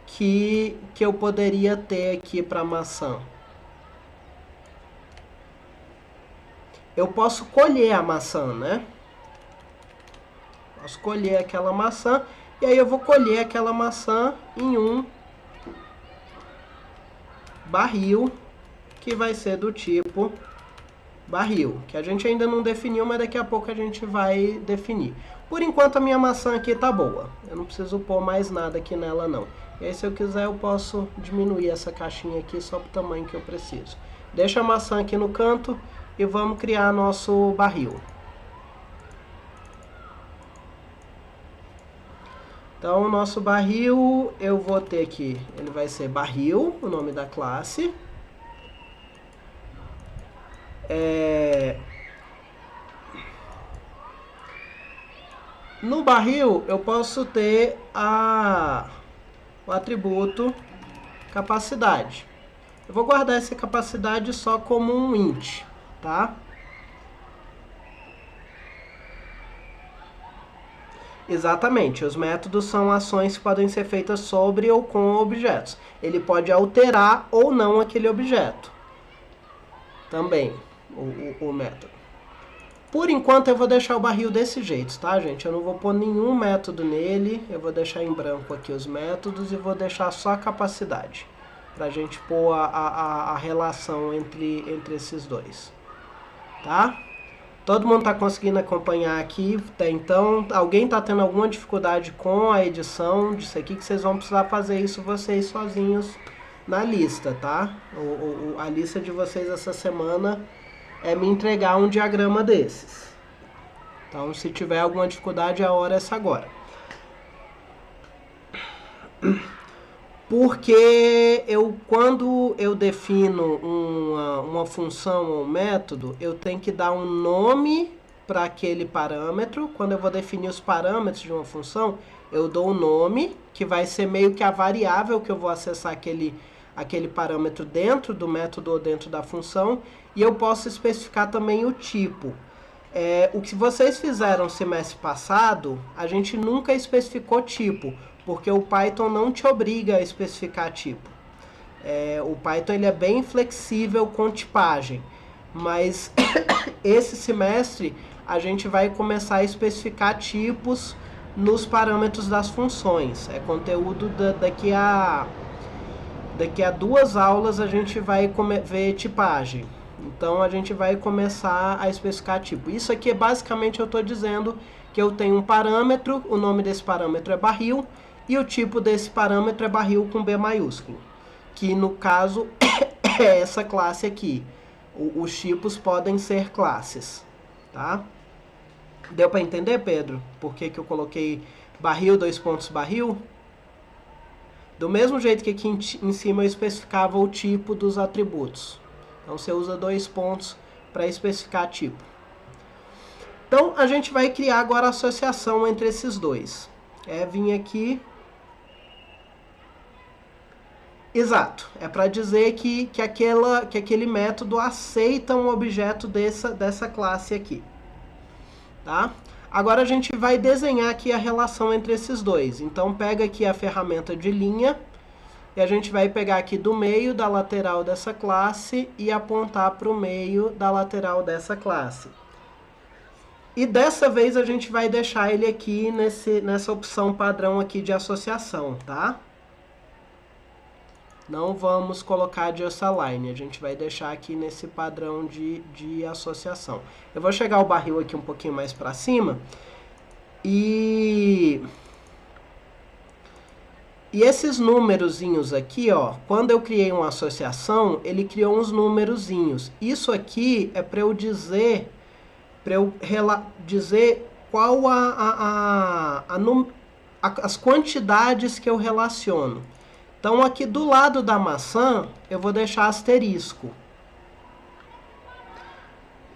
que eu poderia ter aqui para maçã? Eu posso colher a maçã, né? Posso colher aquela maçã. E aí eu vou colher aquela maçã em um barril, que vai ser do tipo barril, que a gente ainda não definiu, mas daqui a pouco a gente vai definir. Por enquanto a minha maçã aqui tá boa. Eu não preciso pôr mais nada aqui nela não. E aí se eu quiser eu posso diminuir essa caixinha aqui só pro tamanho que eu preciso. Deixa a maçã aqui no canto e vamos criar nosso barril. Então o nosso barril eu vou ter aqui, ele vai ser barril, o nome da classe. No barril eu posso ter o atributo capacidade. Eu vou guardar essa capacidade só como um int, tá? Exatamente, os métodos são ações que podem ser feitas sobre ou com objetos. Ele pode alterar ou não aquele objeto. Também, o método. Por enquanto eu vou deixar o barril desse jeito, tá, gente? Eu não vou pôr nenhum método nele, eu vou deixar em branco aqui os métodos e vou deixar só a capacidade, pra gente pôr a relação entre esses dois, tá? Todo mundo tá conseguindo acompanhar aqui, até então, alguém tá tendo alguma dificuldade com a edição disso aqui, que vocês vão precisar fazer isso vocês sozinhos na lista, tá? A lista de vocês essa semana é me entregar um diagrama desses. Então, se tiver alguma dificuldade, a hora é essa agora. Porque quando eu defino uma função ou um método, eu tenho que dar um nome para aquele parâmetro. Quando eu vou definir os parâmetros de uma função, eu dou um nome, que vai ser meio que a variável que eu vou acessar aquele parâmetro dentro do método ou dentro da função, e eu posso especificar também o tipo. O que vocês fizeram semestre passado, a gente nunca especificou tipo, porque o Python não te obriga a especificar tipo. O Python ele é bem flexível com tipagem, mas esse semestre a gente vai começar a especificar tipos nos parâmetros das funções. É conteúdo daqui a 2 aulas a gente vai ver tipagem. Então a gente vai começar a especificar tipo. Isso aqui basicamente eu estou dizendo que eu tenho um parâmetro, o nome desse parâmetro é barril, e o tipo desse parâmetro é barril com B maiúsculo, que no caso é essa classe aqui. Os tipos podem ser classes, tá? Deu para entender, Pedro? Por que que eu coloquei barril, dois pontos, barril? Do mesmo jeito que aqui em cima eu especificava o tipo dos atributos. Então você usa dois pontos para especificar tipo. Então a gente vai criar agora a associação entre esses dois. Vim aqui. Exato, é para dizer que aquele método aceita um objeto dessa classe aqui. Tá? Agora a gente vai desenhar aqui a relação entre esses dois. Então pega aqui a ferramenta de linha e a gente vai pegar aqui do meio da lateral dessa classe e apontar para o meio da lateral dessa classe. E dessa vez a gente vai deixar ele aqui nessa opção padrão aqui de associação, tá? Não vamos colocar just align, a gente vai deixar aqui nesse padrão de associação. Eu vou chegar o barril aqui um pouquinho mais para cima e esses númerozinhos aqui, ó, quando eu criei uma associação, ele criou uns númerozinhos. Isso aqui é para eu dizer qual as quantidades que eu relaciono. Então aqui do lado da maçã eu vou deixar asterisco.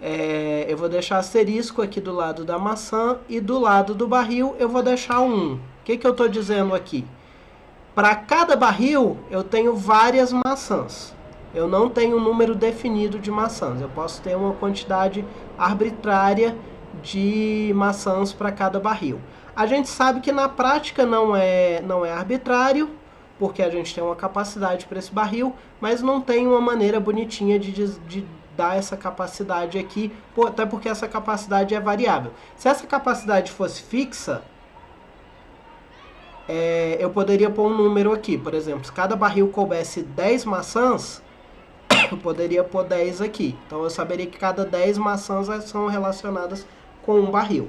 Eu vou deixar asterisco aqui do lado da maçã e do lado do barril eu vou deixar 1. O que eu estou dizendo aqui? Para cada barril eu tenho várias maçãs. Eu não tenho um número definido de maçãs. Eu posso ter uma quantidade arbitrária de maçãs para cada barril. A gente sabe que na prática não é arbitrário, porque a gente tem uma capacidade para esse barril, mas não tem uma maneira bonitinha de dar essa capacidade aqui, até porque essa capacidade é variável. Se essa capacidade fosse fixa, eu poderia pôr um número aqui. Por exemplo, se cada barril coubesse 10 maçãs, eu poderia pôr 10 aqui. Então eu saberia que cada 10 maçãs são relacionadas com um barril.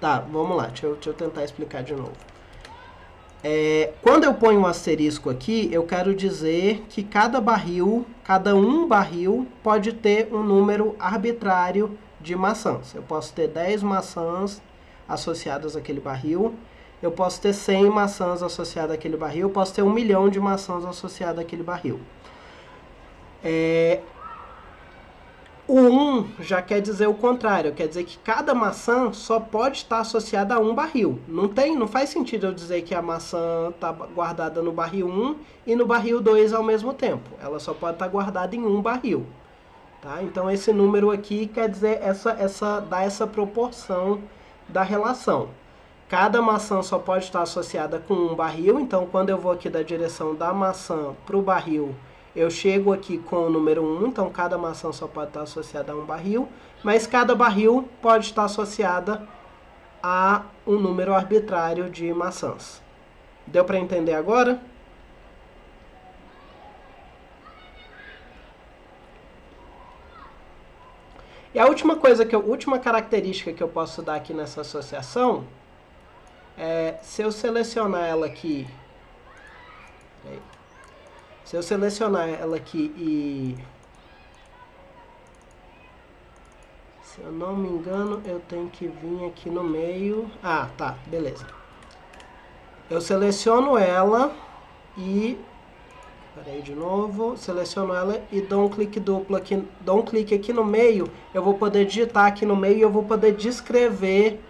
Tá, vamos lá, deixa eu tentar explicar de novo. Quando eu ponho um asterisco aqui, eu quero dizer que cada um barril pode ter um número arbitrário de maçãs. Eu posso ter 10 maçãs associadas àquele barril, eu posso ter 100 maçãs associadas àquele barril, eu posso ter 1 milhão de maçãs associadas àquele barril. O 1 já quer dizer o contrário, quer dizer que cada maçã só pode estar associada a um barril. Não faz sentido eu dizer que a maçã está guardada no barril 1 e no barril 2 ao mesmo tempo. Ela só pode estar guardada em um barril. Tá? Então esse número aqui quer dizer dá essa proporção da relação. Cada maçã só pode estar associada com um barril, então quando eu vou aqui da direção da maçã para o barril, eu chego aqui com o número 1, então cada maçã só pode estar associada a um barril, mas cada barril pode estar associada a um número arbitrário de maçãs. Deu para entender agora? E a última característica que eu posso dar aqui nessa associação se eu selecionar ela aqui, e se eu não me engano, eu tenho que vir aqui no meio. Ah, tá, beleza. Eu seleciono ela e peraí de novo, seleciono ela e dou um clique duplo aqui, dou um clique aqui no meio, eu vou poder digitar aqui no meio e eu vou poder descrever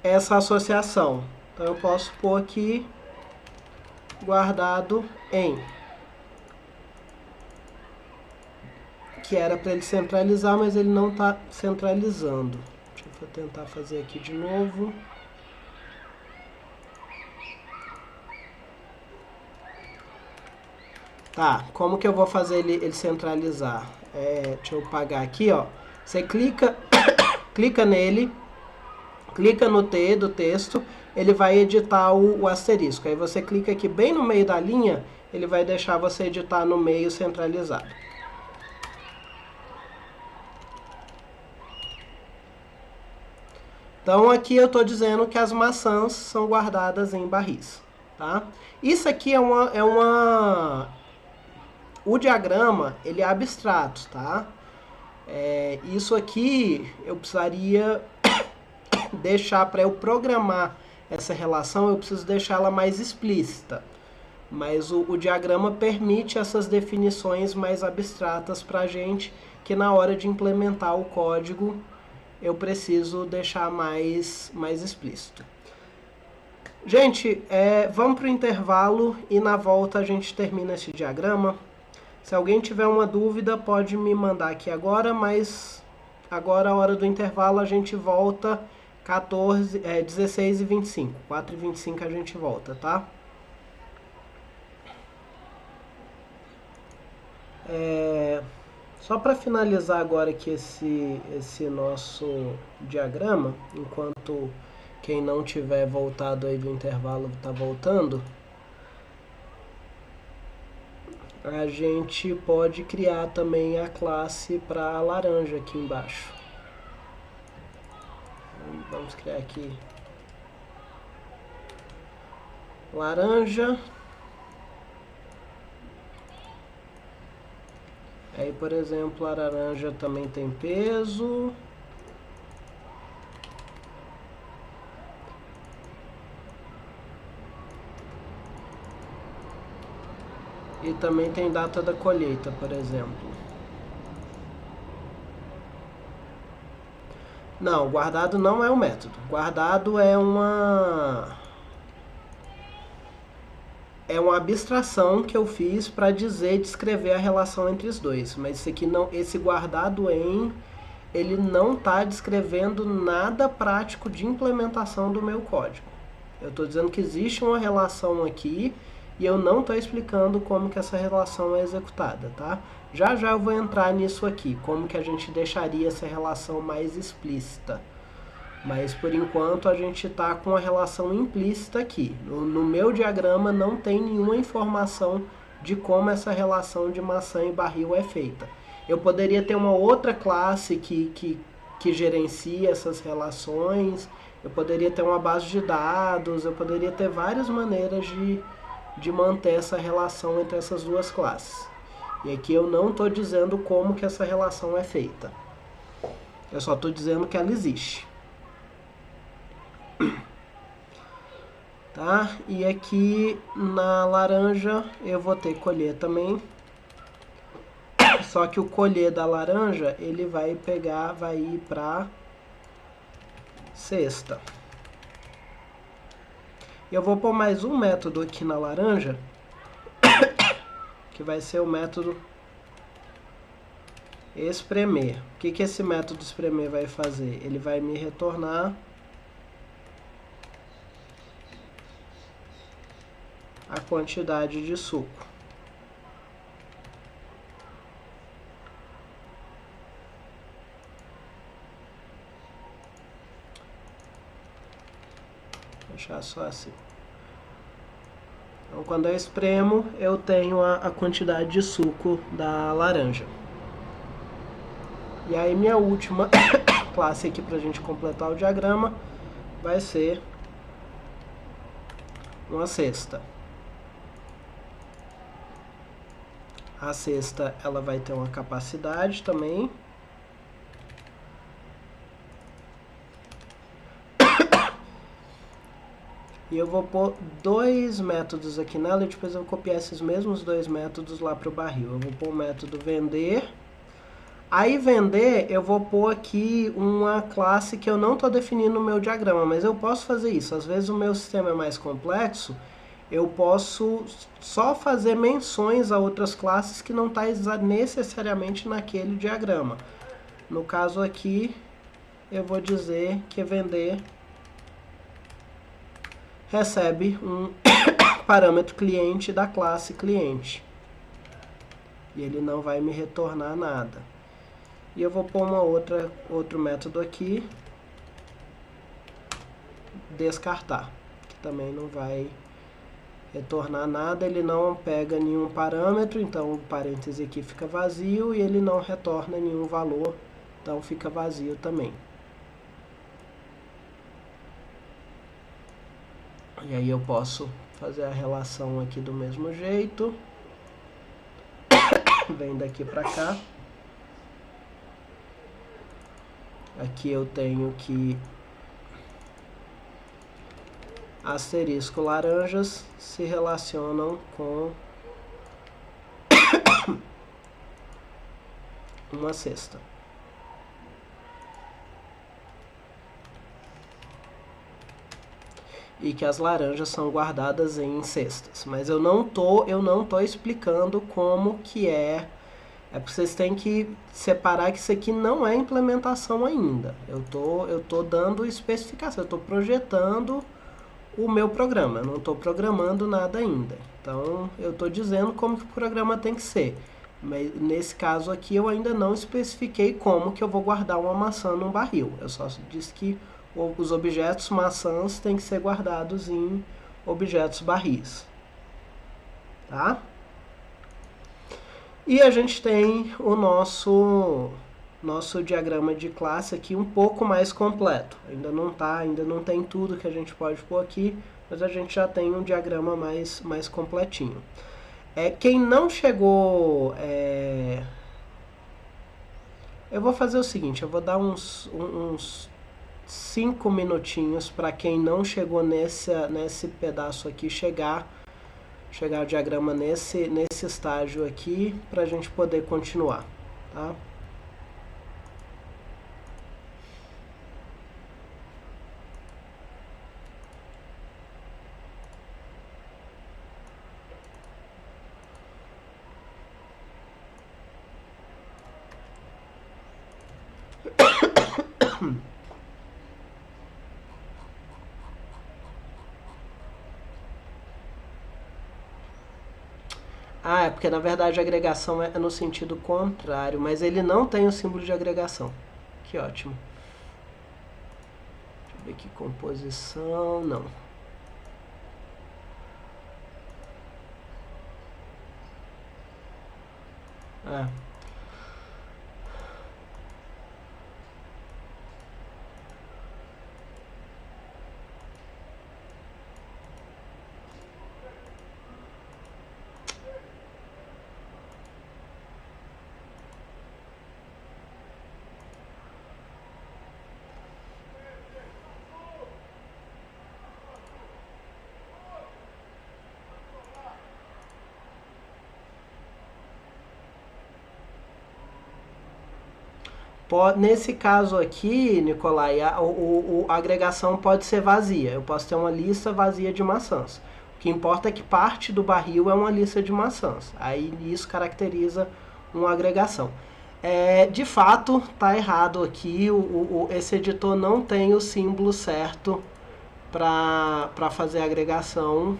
essa associação. Então eu posso pôr aqui guardado em, que era para ele centralizar, mas ele não está centralizando. Deixa eu tentar fazer aqui de novo. Tá, como que eu vou fazer ele centralizar? Deixa eu apagar aqui, ó. Você clica nele, clica no T do texto, ele vai editar o asterisco. Aí você clica aqui bem no meio da linha, ele vai deixar você editar no meio centralizado. Então aqui eu estou dizendo que as maçãs são guardadas em barris. Tá? Isso aqui o diagrama ele é abstrato, tá? Isso aqui eu precisaria deixar, para eu programar essa relação, eu preciso deixar ela mais explícita. Mas o diagrama permite essas definições mais abstratas para a gente, que na hora de implementar o código eu preciso deixar mais explícito. Gente, vamos para o intervalo e na volta a gente termina esse diagrama. Se alguém tiver uma dúvida, pode me mandar aqui agora, mas agora a hora do intervalo a gente volta 16h25. 4h25 a gente volta, tá? Só para finalizar agora aqui esse nosso diagrama, enquanto quem não tiver voltado aí do intervalo está voltando, a gente pode criar também a classe para laranja aqui embaixo. Vamos criar aqui laranja. Aí, por exemplo, a laranja também tem peso. E também tem data da colheita, por exemplo. Não, guardado não é um método. Guardado é uma abstração que eu fiz para descrever a relação entre os dois. Mas esse aqui não, esse guardado em, ele não está descrevendo nada prático de implementação do meu código. Eu estou dizendo que existe uma relação aqui e eu não estou explicando como que essa relação é executada, tá? Já já eu vou entrar nisso aqui, como que a gente deixaria essa relação mais explícita. Mas por enquanto a gente está com a relação implícita aqui. No meu diagrama não tem nenhuma informação de como essa relação de maçã e barril é feita. Eu poderia ter uma outra classe que gerencia essas relações, eu poderia ter uma base de dados, eu poderia ter várias maneiras de manter essa relação entre essas duas classes. E aqui eu não estou dizendo como que essa relação é feita. Eu só estou dizendo que ela existe. Tá? E aqui na laranja eu vou ter colher também. Só que o colher da laranja, ele vai ir para cesta. Eu vou pôr mais um método aqui na laranja, que vai ser o método espremer. O que esse método espremer vai fazer? Ele vai me retornar a quantidade de suco. Vou deixar só assim. Então, quando eu espremo, eu tenho a quantidade de suco da laranja. E aí, minha última classe aqui para a gente completar o diagrama vai ser uma cesta. A cesta, ela vai ter uma capacidade também. E eu vou pôr dois métodos aqui nela e depois eu vou copiar esses mesmos dois métodos lá para o barril. Eu vou pôr o método vender. Aí vender, eu vou pôr aqui uma classe que eu não estou definindo no meu diagrama, mas eu posso fazer isso. Às vezes o meu sistema é mais complexo, eu posso só fazer menções a outras classes que não está necessariamente naquele diagrama. No caso aqui, eu vou dizer que vender recebe um parâmetro cliente da classe cliente. E ele não vai me retornar nada. E eu vou pôr outro método aqui, descartar, que também não vai retornar nada, ele não pega nenhum parâmetro, então o parêntese aqui fica vazio e ele não retorna nenhum valor, então fica vazio também. E aí eu posso fazer a relação aqui do mesmo jeito. Vem daqui para cá. Aqui eu tenho que asterisco laranjas se relacionam com uma cesta. E que as laranjas são guardadas em cestas. Mas eu não tô explicando como que é. É porque vocês têm que separar que isso aqui não é implementação ainda. Eu tô dando especificação, eu tô projetando o meu programa, eu não estou programando nada ainda. Então, eu estou dizendo como que o programa tem que ser. Mas nesse caso aqui, eu ainda não especifiquei como que eu vou guardar uma maçã num barril. Eu só disse que os objetos maçãs têm que ser guardados em objetos barris. Tá? E a gente tem o nosso diagrama de classe aqui um pouco mais completo. Ainda não tem tudo que a gente pode pôr aqui, mas a gente já tem um diagrama mais completinho. Quem não chegou... Eu vou fazer o seguinte, eu vou dar uns 5 minutinhos para quem não chegou nesse pedaço aqui chegar o diagrama nesse estágio aqui, para a gente poder continuar, tá? Ah, é porque na verdade a agregação é no sentido contrário, mas ele não tem o símbolo de agregação. Que ótimo. Deixa eu ver aqui, composição, não. Nesse caso aqui, Nicolai, a agregação pode ser vazia. Eu posso ter uma lista vazia de maçãs. O que importa é que parte do barril é uma lista de maçãs. Aí isso caracteriza uma agregação. De fato, está errado aqui. Esse editor não tem o símbolo certo para fazer a agregação.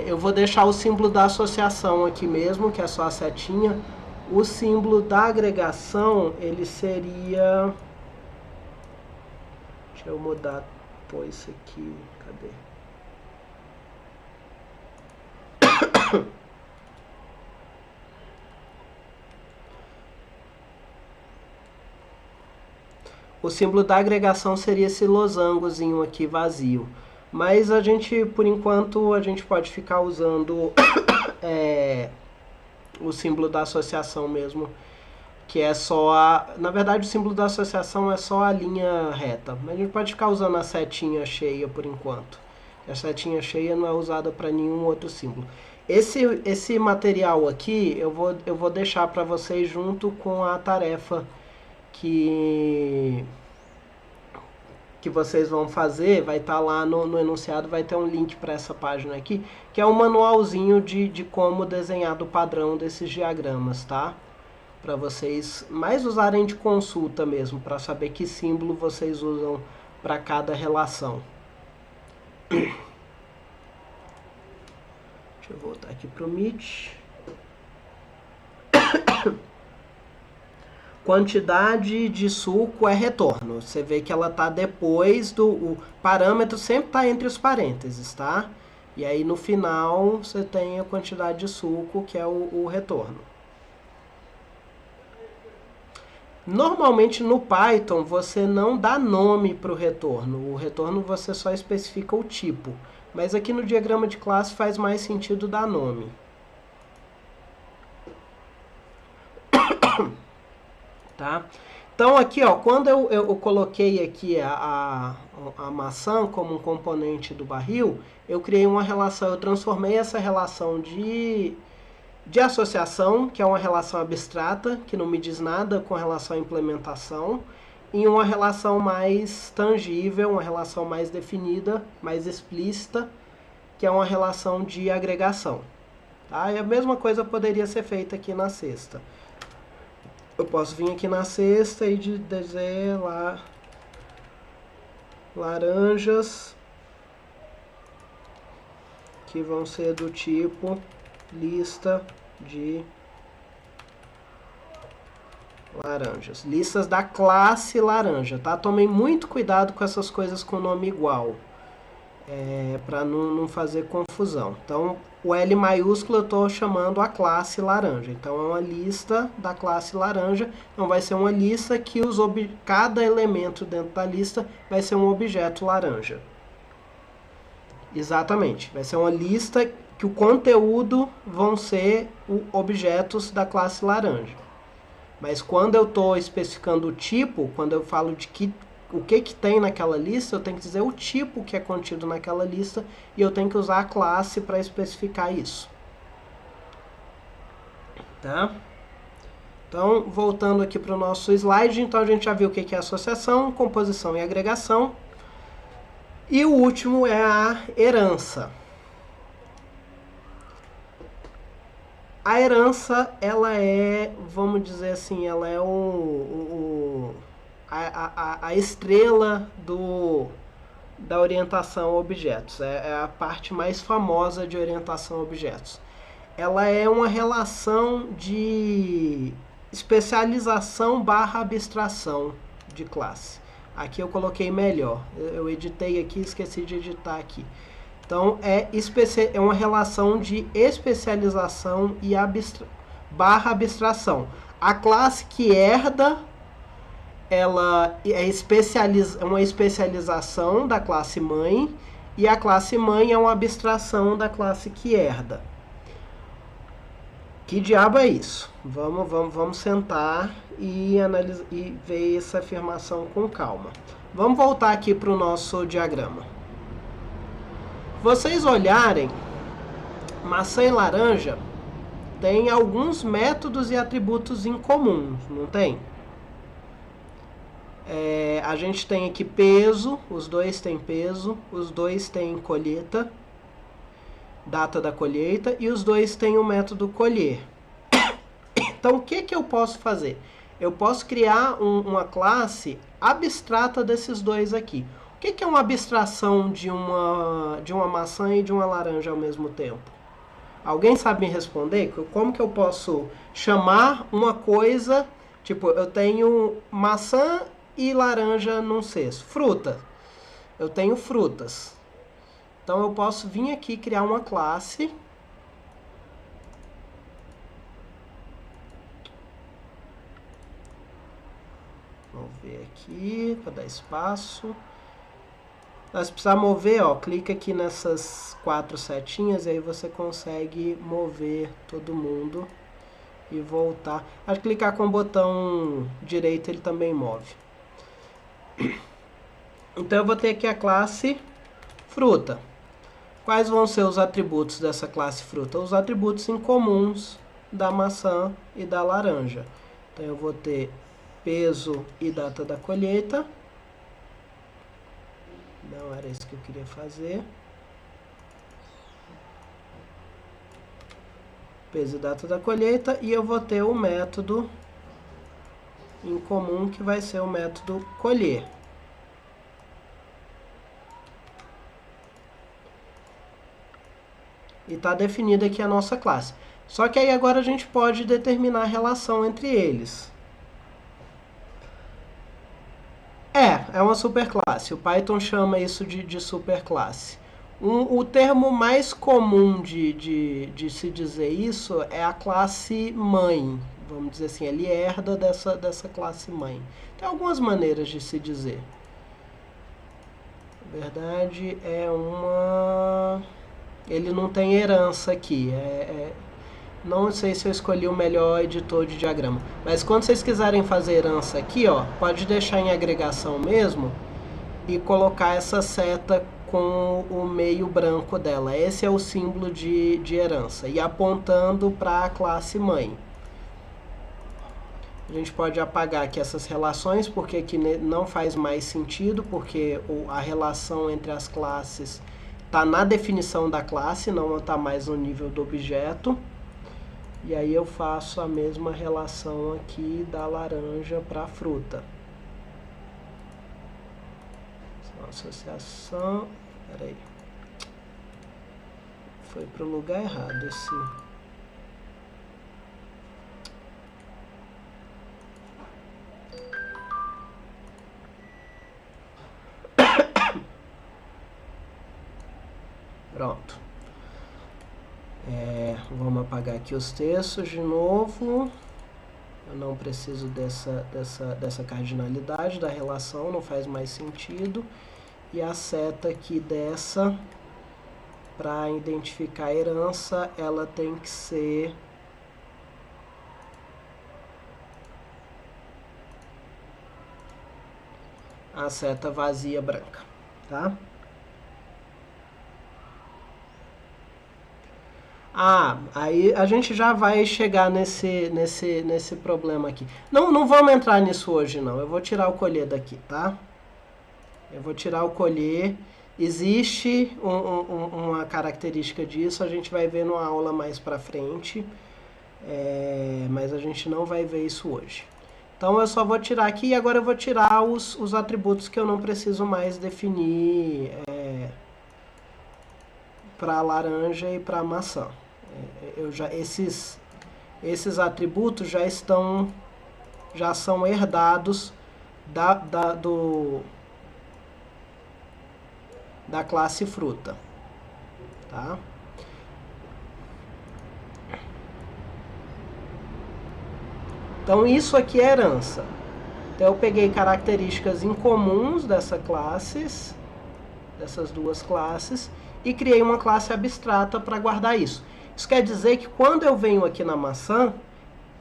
Eu vou deixar o símbolo da associação aqui mesmo, que é só a setinha. O símbolo da agregação, ele seria... Deixa eu mudar, pôr isso aqui, cadê? O símbolo da agregação seria esse losangozinho aqui vazio. Mas a gente, por enquanto, a gente pode ficar usando... o símbolo da associação mesmo, que é só na verdade o símbolo da associação é só a linha reta, mas a gente pode ficar usando a setinha cheia por enquanto. A setinha cheia não é usada para nenhum outro símbolo. Esse material aqui eu vou deixar para vocês junto com a tarefa que vocês vão fazer, vai estar lá no enunciado, vai ter um link para essa página aqui, que é um manualzinho de como desenhar do padrão desses diagramas, tá? Para vocês mais usarem de consulta mesmo, para saber que símbolo vocês usam para cada relação. Deixa eu voltar aqui para o Meet. Quantidade de suco é retorno. Você vê que ela está depois do... O parâmetro sempre está entre os parênteses, tá? E aí no final você tem a quantidade de suco, que é o retorno. Normalmente no Python você não dá nome para o retorno. O retorno você só especifica o tipo. Mas aqui no diagrama de classe faz mais sentido dar nome. Tá? Então aqui, ó, quando eu coloquei aqui a maçã como um componente do barril, eu criei uma relação, eu transformei essa relação de associação, que é uma relação abstrata, que não me diz nada com relação à implementação, em uma relação mais tangível, uma relação mais definida, mais explícita, que é uma relação de agregação. Tá? E a mesma coisa poderia ser feita aqui na cesta. Eu posso vir aqui na cesta e dizer lá laranjas que vão ser do tipo lista de laranjas. Listas da classe laranja, tá? Tomem muito cuidado com essas coisas com nome igual, para não fazer confusão. Então, o L maiúsculo eu estou chamando a classe laranja. Então, é uma lista da classe laranja. Então, vai ser uma lista que cada elemento dentro da lista vai ser um objeto laranja. Exatamente. Vai ser uma lista que o conteúdo vão ser objetos da classe laranja. Mas quando eu estou especificando o tipo, quando eu falo de o que tem naquela lista, eu tenho que dizer o tipo que é contido naquela lista e eu tenho que usar a classe para especificar isso. Tá? Então, voltando aqui para o nosso slide, então a gente já viu o que é associação, composição e agregação. E o último é a herança. A herança, ela é, vamos dizer assim, ela é a estrela da orientação a objetos. É a parte mais famosa de orientação a objetos. Ela é uma relação de especialização / abstração de classe. Aqui eu coloquei melhor. Eu editei aqui, esqueci de editar aqui. Então, é uma relação de especialização e / abstração. A classe que herda, ela é uma especialização da classe mãe, e a classe mãe é uma abstração da classe que herda. Que diabo é isso? Vamos sentar e analisar e ver essa afirmação com calma. Vamos voltar aqui para o nosso diagrama. Vocês olharem, maçã e laranja tem alguns métodos e atributos em comum, não tem? A gente tem aqui peso, os dois têm peso, os dois têm colheita, data da colheita, e os dois têm o método colher. Então, o que eu posso fazer? Eu posso criar uma classe abstrata desses dois aqui. O que é uma abstração de uma maçã e de uma laranja ao mesmo tempo? Alguém sabe me responder? Como que eu posso chamar uma coisa, tipo, eu tenho maçã e laranja num cesto. Fruta. Eu tenho frutas. Então, eu posso vir aqui criar uma classe. Vamos ver aqui, para dar espaço. Se precisar mover, ó, clica aqui nessas 4 setinhas e aí você consegue mover todo mundo e voltar. Acho que clicar com o botão direito ele também move. Então eu vou ter aqui a classe fruta. Quais vão ser os atributos dessa classe fruta? Os atributos incomuns da maçã e da laranja. Então eu vou ter peso e data da colheita. Não era isso que eu queria fazer. Peso e data da colheita. E eu vou ter o método em comum, que vai ser o método colher. E está definida aqui a nossa classe. Só que aí agora a gente pode determinar a relação entre eles. É uma superclasse. O Python chama isso de superclasse. O termo mais comum de se dizer isso é a classe mãe. Vamos dizer assim, ele herda dessa classe mãe. Tem algumas maneiras de se dizer. Na verdade, ele não tem herança aqui. Não sei se eu escolhi o melhor editor de diagrama. Mas quando vocês quiserem fazer herança aqui, ó, pode deixar em agregação mesmo e colocar essa seta com o meio branco dela. Esse é o símbolo de herança. E apontando para a classe mãe. A gente pode apagar aqui essas relações, porque aqui não faz mais sentido, porque a relação entre as classes está na definição da classe, não está mais no nível do objeto. E aí eu faço a mesma relação aqui da laranja para a fruta. Associação... Peraí. Foi para o lugar errado esse... Pronto. Vamos apagar aqui os textos de novo. Eu não preciso dessa cardinalidade da relação, não faz mais sentido. E a seta aqui dessa, para identificar a herança, ela tem que ser a seta vazia branca, tá? Aí a gente já vai chegar nesse problema aqui. Não vamos entrar nisso hoje, não. Eu vou tirar o colher daqui, tá? Eu vou tirar o colher. Existe uma característica disso, a gente vai ver numa aula mais pra frente. Mas a gente não vai ver isso hoje. Então eu só vou tirar aqui e agora eu vou tirar os atributos que eu não preciso mais definir para laranja e para maçã. Esses atributos já são herdados da classe fruta, tá? Então isso aqui é herança. Então eu peguei características incomuns dessas duas classes, e criei uma classe abstrata para guardar isso. Isso quer dizer que quando eu venho aqui na maçã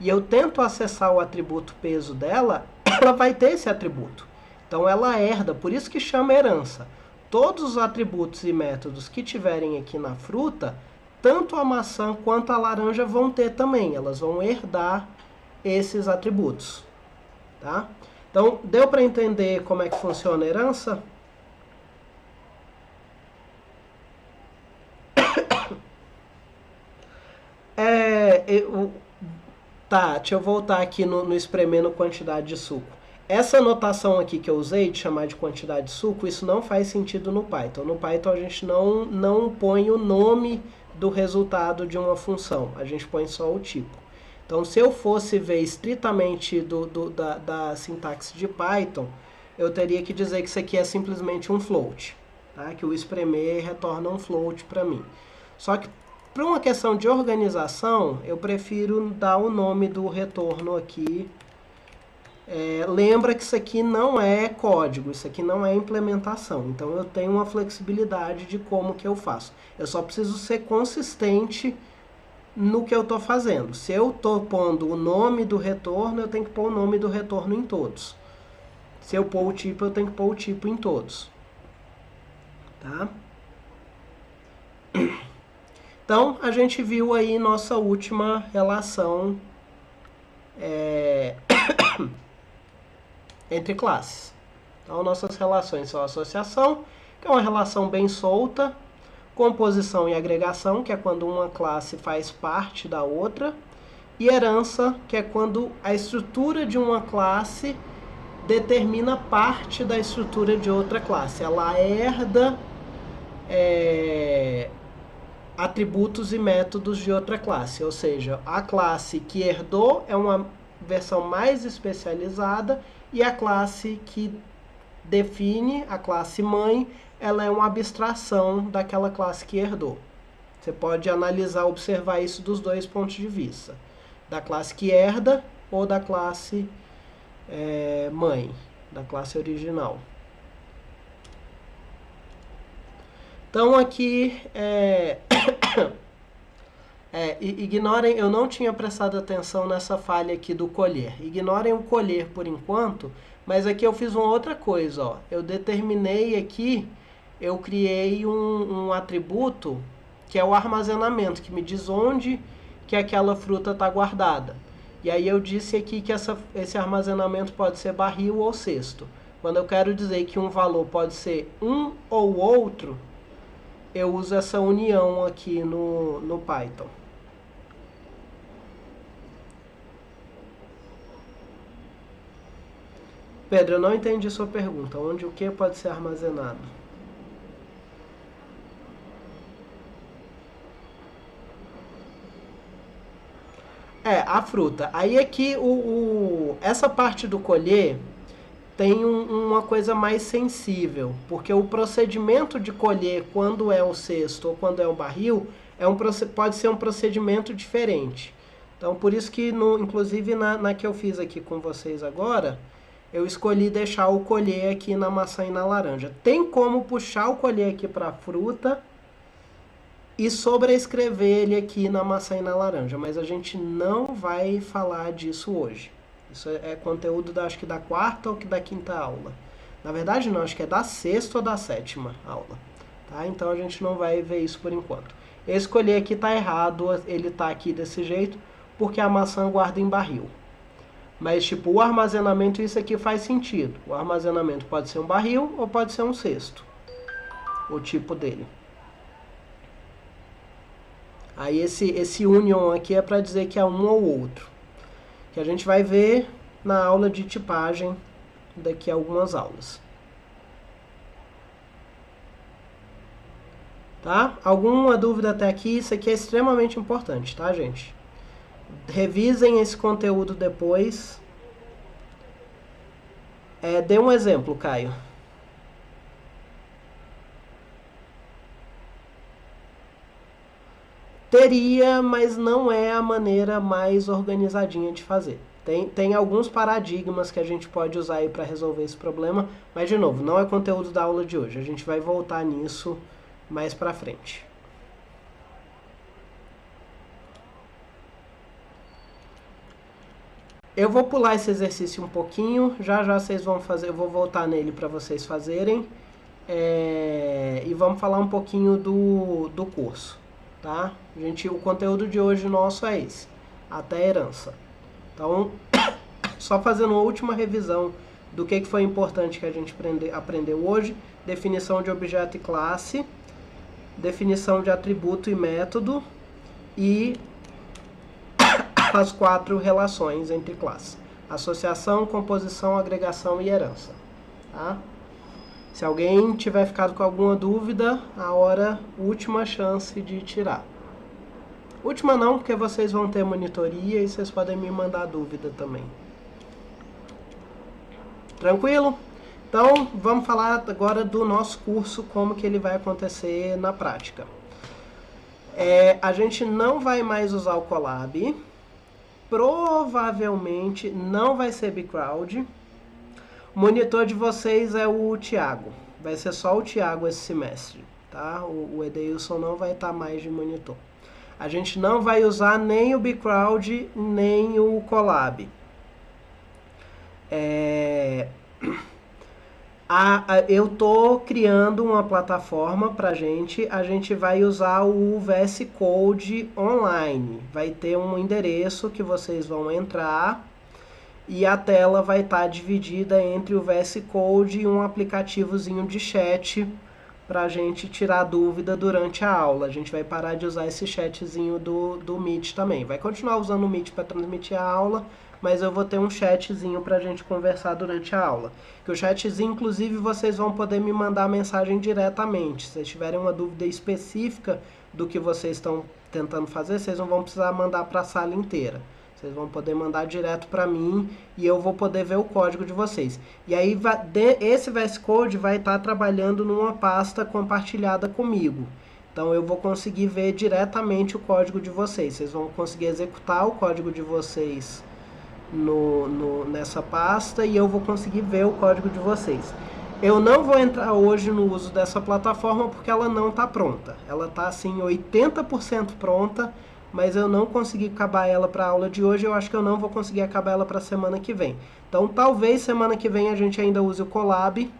e eu tento acessar o atributo peso dela, ela vai ter esse atributo. Então ela herda, por isso que chama herança. Todos os atributos e métodos que tiverem aqui na fruta, tanto a maçã quanto a laranja vão ter também. Elas vão herdar esses atributos, tá? Então, deu para entender como é que funciona a herança? Tá, deixa eu voltar aqui no espremendo quantidade de suco. Essa notação aqui que eu usei de chamar de quantidade de suco, isso não faz sentido no Python. No Python a gente não põe o nome do resultado de uma função, a gente põe só o tipo. Então, se eu fosse ver estritamente da sintaxe de Python, eu teria que dizer que isso aqui é simplesmente um float, tá? Que o espremer retorna um float para mim. Só que, para uma questão de organização, eu prefiro dar o nome do retorno aqui. Lembra que isso aqui não é código, isso aqui não é implementação. Então, eu tenho uma flexibilidade de como que eu faço. Eu só preciso ser consistente no que eu estou fazendo. Se eu estou pondo o nome do retorno, eu tenho que pôr o nome do retorno em todos. Se eu pôr o tipo, eu tenho que pôr o tipo em todos. Tá? Então, a gente viu aí nossa última relação entre classes. Então, nossas relações são associação, que é uma relação bem solta, composição e agregação, que é quando uma classe faz parte da outra, e herança, que é quando a estrutura de uma classe determina parte da estrutura de outra classe. Ela herda atributos e métodos de outra classe, ou seja, a classe que herdou é uma versão mais especializada e a classe que define, a classe mãe, ela é uma abstração daquela classe que herdou. Você pode analisar, observar isso dos dois pontos de vista. Da classe que herda ou da classe mãe, da classe original. Então aqui Ignorem, eu não tinha prestado atenção nessa falha aqui do colher. Ignorem o colher por enquanto, mas aqui eu fiz uma outra coisa, ó. Eu determinei aqui, eu criei um atributo que é o armazenamento, que me diz onde que aquela fruta está guardada. E aí eu disse aqui que esse armazenamento pode ser barril ou cesto. Quando eu quero dizer que um valor pode ser um ou outro, eu uso essa união aqui no Python. Pedro, eu não entendi sua pergunta. Onde o que pode ser armazenado? A fruta. Aí aqui, essa parte do colher tem uma coisa mais sensível, porque o procedimento de colher quando é um cesto ou quando é um barril pode ser um procedimento diferente. Então, por isso que, inclusive na que eu fiz aqui com vocês agora, eu escolhi deixar o colher aqui na maçã e na laranja. Tem como puxar o colher aqui para a fruta e sobrescrever ele aqui na maçã e na laranja, mas a gente não vai falar disso hoje. Isso é conteúdo acho que da quarta ou que da quinta aula. Na verdade não, acho que é da sexta ou da sétima aula. Tá? Então a gente não vai ver isso por enquanto. Esse colher aqui está errado, ele está aqui desse jeito, porque a maçã guarda em barril. Mas tipo, o armazenamento, isso aqui faz sentido. O armazenamento pode ser um barril ou pode ser um cesto. O tipo dele. Aí esse union aqui é para dizer que é um ou outro. Que a gente vai ver na aula de tipagem daqui a algumas aulas. Tá? Alguma dúvida até aqui? Isso aqui é extremamente importante, tá, gente? Revisem esse conteúdo depois. Dê um exemplo, Caio. Teria, mas não é a maneira mais organizadinha de fazer. Tem alguns paradigmas que a gente pode usar aí para resolver esse problema, mas de novo, não é conteúdo da aula de hoje. A gente vai voltar nisso mais para frente. Eu vou pular esse exercício um pouquinho, já vocês vão fazer, eu vou voltar nele para vocês fazerem, e vamos falar um pouquinho do curso, tá? O conteúdo de hoje nosso é esse, até a herança. Então, só fazendo uma última revisão do que foi importante que a gente aprendeu hoje: definição de objeto e classe, definição de atributo e método, e as 4 relações entre classes: associação, composição, agregação e herança. Tá? Se alguém tiver ficado com alguma dúvida, última chance de tirar. Última não, porque vocês vão ter monitoria e vocês podem me mandar dúvida também. Tranquilo? Então, vamos falar agora do nosso curso, como que ele vai acontecer na prática. A gente não vai mais usar o Colab. Provavelmente não vai ser Bcrowd. O monitor de vocês é o Thiago. Vai ser só o Thiago esse semestre, tá? O Edeilson não vai estar mais de monitor. A gente não vai usar nem o Bcrowd, nem o Colab. Eu tô criando uma plataforma pra gente. A gente vai usar o VS Code online. Vai ter um endereço que vocês vão entrar e a tela vai estar dividida entre o VS Code e um aplicativozinho de chat pra gente tirar dúvida durante a aula. A gente vai parar de usar esse chatzinho do Meet também. Vai continuar usando o Meet para transmitir a aula, mas eu vou ter um chatzinho pra gente conversar durante a aula. Que o chatzinho, inclusive, vocês vão poder me mandar mensagem diretamente. Se vocês tiverem uma dúvida específica do que vocês estão tentando fazer, vocês não vão precisar mandar para a sala inteira. Vocês vão poder mandar direto para mim e eu vou poder ver o código de vocês. E aí esse VS Code vai estar trabalhando numa pasta compartilhada comigo. Então eu vou conseguir ver diretamente o código de vocês. Vocês vão conseguir executar o código de vocês nessa pasta e eu vou conseguir ver o código de vocês. Eu não vou entrar hoje no uso dessa plataforma porque ela não está pronta. Ela está assim 80% pronta, mas eu não consegui acabar ela para a aula de hoje, eu acho que eu não vou conseguir acabar ela para a semana que vem. Então, talvez semana que vem a gente ainda use o Colab,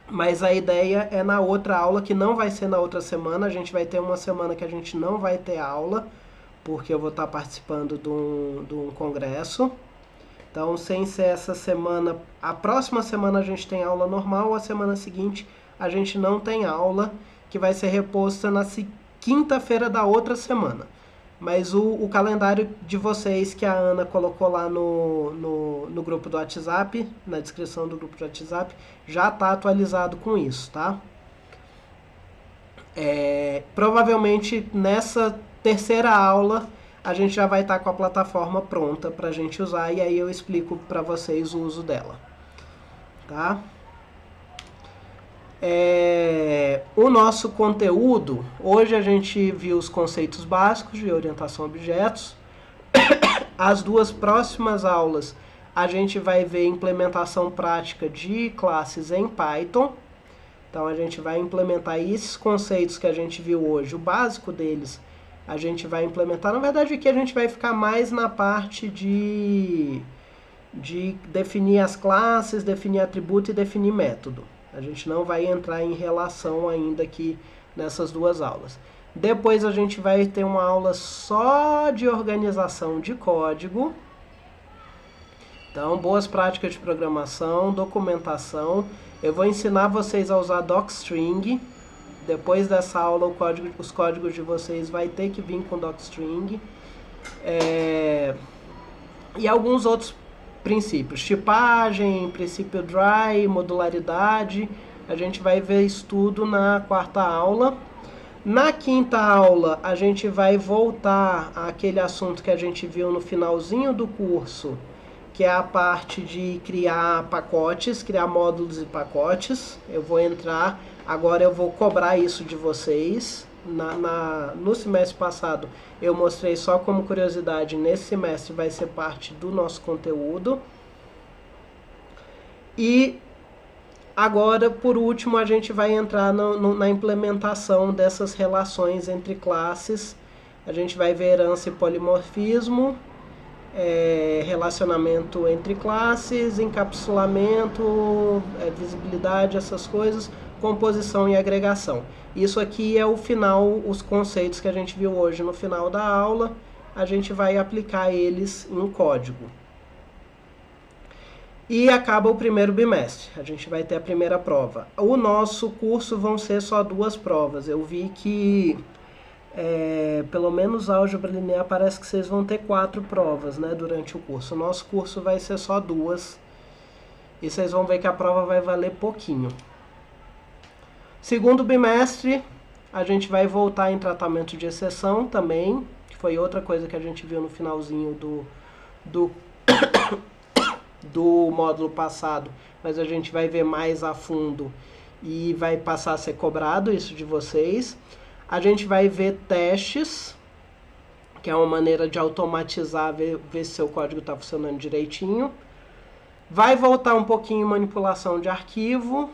mas a ideia é na outra aula, que não vai ser na outra semana, a gente vai ter uma semana que a gente não vai ter aula, porque eu vou estar participando de um congresso. Então, sem ser essa semana, a próxima semana a gente tem aula normal, a semana seguinte a gente não tem aula, que vai ser reposta na quinta-feira da outra semana. Mas o calendário de vocês que a Ana colocou lá no grupo do WhatsApp, na descrição do grupo do WhatsApp, já está atualizado com isso, tá? Provavelmente nessa terceira aula a gente já vai estar com a plataforma pronta para a gente usar, e aí eu explico para vocês o uso dela, tá? O nosso conteúdo, hoje a gente viu os conceitos básicos de orientação a objetos. As duas próximas aulas a gente vai ver implementação prática de classes em Python. Então a gente vai implementar esses conceitos que a gente viu hoje, o básico deles a gente vai implementar. Na verdade aqui a gente vai ficar mais na parte de definir as classes, definir atributo e definir método. A gente não vai entrar em relação ainda aqui nessas duas aulas. Depois a gente vai ter uma aula só de organização de código. Então, boas práticas de programação, documentação. Eu vou ensinar vocês a usar docstring. Depois dessa aula, os códigos de vocês vai ter que vir com docstring. E alguns outros princípios, tipagem, princípio dry, modularidade, a gente vai ver isso tudo na quarta aula. Na quinta aula, a gente vai voltar àquele assunto que a gente viu no finalzinho do curso, que é a parte de criar pacotes, criar módulos e pacotes. Eu vou entrar, agora eu vou cobrar isso de vocês. No semestre passado eu mostrei só como curiosidade, nesse semestre vai ser parte do nosso conteúdo. E agora, por último, a gente vai entrar na implementação dessas relações entre classes. A gente vai ver herança e polimorfismo, relacionamento entre classes, encapsulamento, visibilidade, essas coisas, composição e agregação. Isso aqui é o final, os conceitos que a gente viu hoje no final da aula, a gente vai aplicar eles em código. E acaba o primeiro bimestre, a gente vai ter a primeira prova. O nosso curso vão ser só 2 provas. Eu vi que, pelo menos álgebra linear, parece que vocês vão ter 4 provas, né, durante o curso. O nosso curso vai ser só 2, e vocês vão ver que a prova vai valer pouquinho. Segundo bimestre, a gente vai voltar em tratamento de exceção também, que foi outra coisa que a gente viu no finalzinho do módulo passado, mas a gente vai ver mais a fundo e vai passar a ser cobrado isso de vocês. A gente vai ver testes, que é uma maneira de automatizar, ver se seu código está funcionando direitinho. Vai voltar um pouquinho em manipulação de arquivo,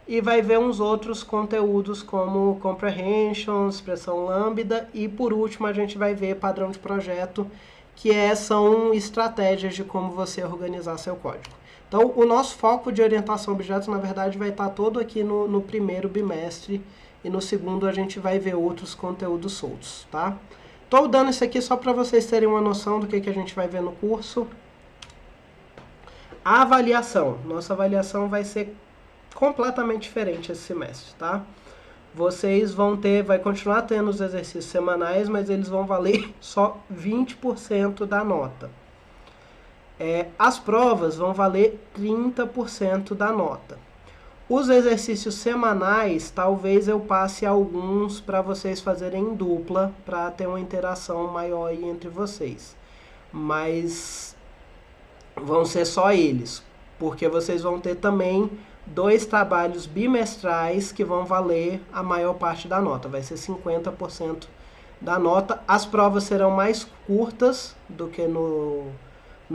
e vai ver uns outros conteúdos como comprehension, expressão lambda, e por último a gente vai ver padrão de projeto, que são estratégias de como você organizar seu código. Então o nosso foco de orientação a objetos na verdade vai estar todo aqui no primeiro bimestre, e no segundo a gente vai ver outros conteúdos soltos, tá? Estou dando isso aqui só para vocês terem uma noção do que a gente vai ver no curso. A avaliação, nossa avaliação vai ser completamente diferente esse semestre, tá? Vocês vai continuar tendo os exercícios semanais, mas eles vão valer só 20% da nota. As provas vão valer 30% da nota. Os exercícios semanais, talvez eu passe alguns para vocês fazerem em dupla, para ter uma interação maior aí entre vocês. Mas vão ser só eles, porque vocês vão ter também 2 trabalhos bimestrais que vão valer a maior parte da nota, vai ser 50% da nota. As provas serão mais curtas do que no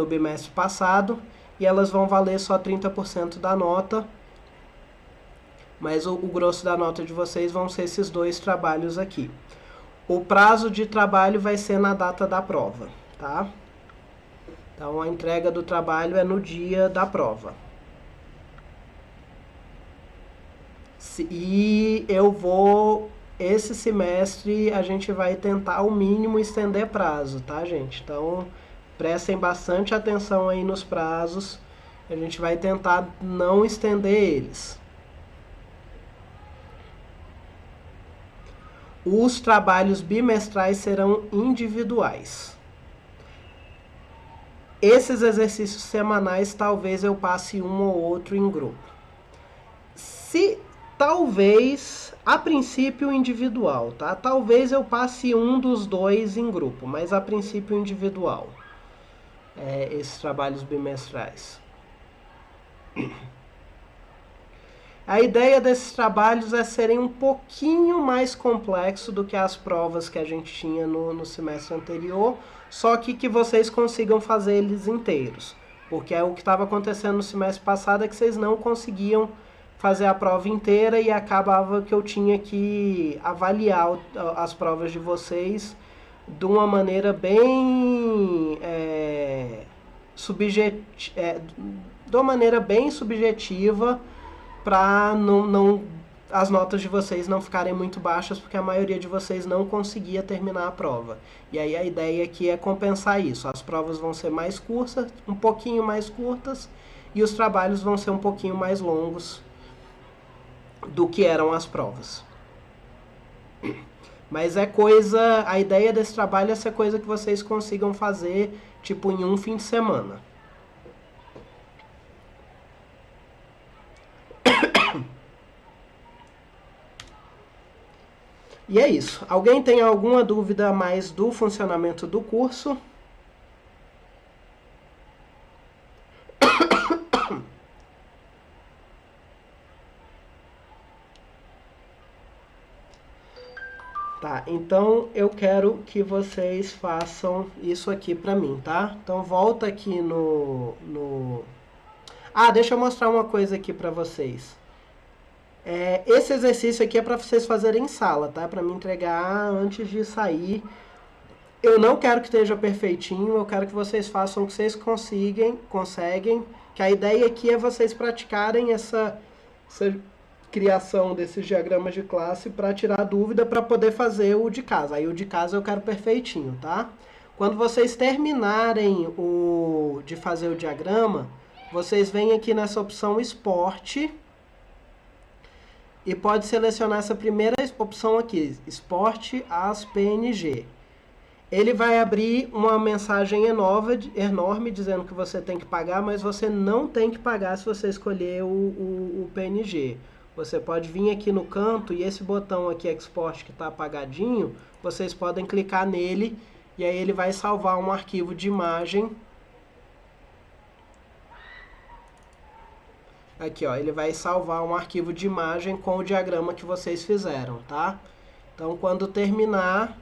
bimestre passado, e elas vão valer só 30% da nota, mas o grosso da nota de vocês vão ser esses 2 trabalhos aqui. o prazo de trabalho vai ser na data da prova, tá? Então, a entrega do trabalho é no dia da prova. E eu vou... Esse semestre a gente vai tentar ao mínimo estender prazo, tá, gente? Então, prestem bastante atenção aí nos prazos. A gente vai tentar não estender eles. Os trabalhos bimestrais serão individuais. Esses exercícios semanais, talvez eu passe um ou outro em grupo. Talvez, a princípio individual, tá? Talvez eu passe um dos dois em grupo, mas a princípio individual. Esses trabalhos bimestrais. A ideia desses trabalhos é serem um pouquinho mais complexo do que as provas que a gente tinha no semestre anterior, só que vocês consigam fazer eles inteiros. Porque o que estava acontecendo no semestre passado é que vocês não conseguiam fazer a prova inteira e acabava que eu tinha que avaliar as provas de vocês de uma maneira bem subjetiva, para as notas de vocês não ficarem muito baixas, porque a maioria de vocês não conseguia terminar a prova. E aí a ideia aqui é compensar isso. As provas vão ser mais curtas, um pouquinho mais curtas, e os trabalhos vão ser um pouquinho mais longos do que eram as provas. Mas a ideia desse trabalho é ser coisa que vocês consigam fazer, tipo, em um fim de semana. E é isso. Alguém tem alguma dúvida a mais do funcionamento do curso? Tá, então eu quero que vocês façam isso aqui pra mim, tá? Então volta aqui Ah, deixa eu mostrar uma coisa aqui pra vocês. Esse exercício aqui é pra vocês fazerem em sala, tá? Pra me entregar antes de sair. Eu não quero que esteja perfeitinho, eu quero que vocês façam o que vocês conseguem, que a ideia aqui é vocês praticarem essa criação desses diagramas de classe para tirar dúvida, para poder fazer o de casa. Aí o de casa eu quero perfeitinho, tá? Quando vocês terminarem de fazer o diagrama, vocês vêm aqui nessa opção Esporte e pode selecionar essa primeira opção aqui, Esporte as PNG. Ele vai abrir uma mensagem enorme dizendo que você tem que pagar, mas você não tem que pagar se você escolher o PNG. Você pode vir aqui no canto e esse botão aqui, Export, que está apagadinho, vocês podem clicar nele e aí ele vai salvar um arquivo de imagem. Aqui, ó, ele vai salvar um arquivo de imagem com o diagrama que vocês fizeram, tá? Então, quando terminar,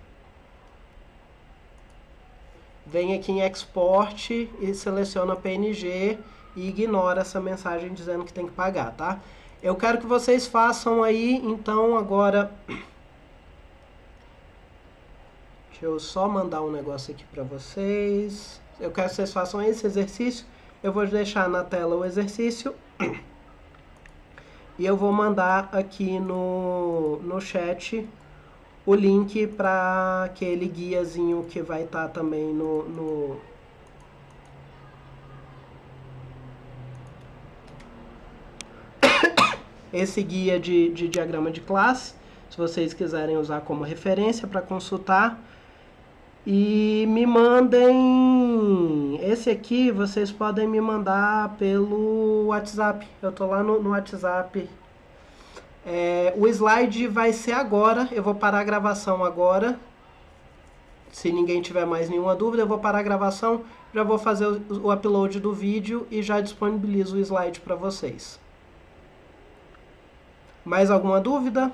vem aqui em Export e seleciona PNG e ignora essa mensagem dizendo que tem que pagar, tá? Eu quero que vocês façam aí, então, agora... Deixa eu só mandar um negócio aqui para vocês. Eu quero que vocês façam esse exercício. Eu vou deixar na tela o exercício. E eu vou mandar aqui no chat o link para aquele guiazinho que vai estar também no... Esse guia de diagrama de classe, se vocês quiserem usar como referência para consultar. E me mandem... Esse aqui vocês podem me mandar pelo WhatsApp. Eu tô lá no WhatsApp. O slide vai ser agora. Eu vou parar a gravação agora. Se ninguém tiver mais nenhuma dúvida, eu vou parar a gravação. Já vou fazer o upload do vídeo e já disponibilizo o slide para vocês. Mais alguma dúvida?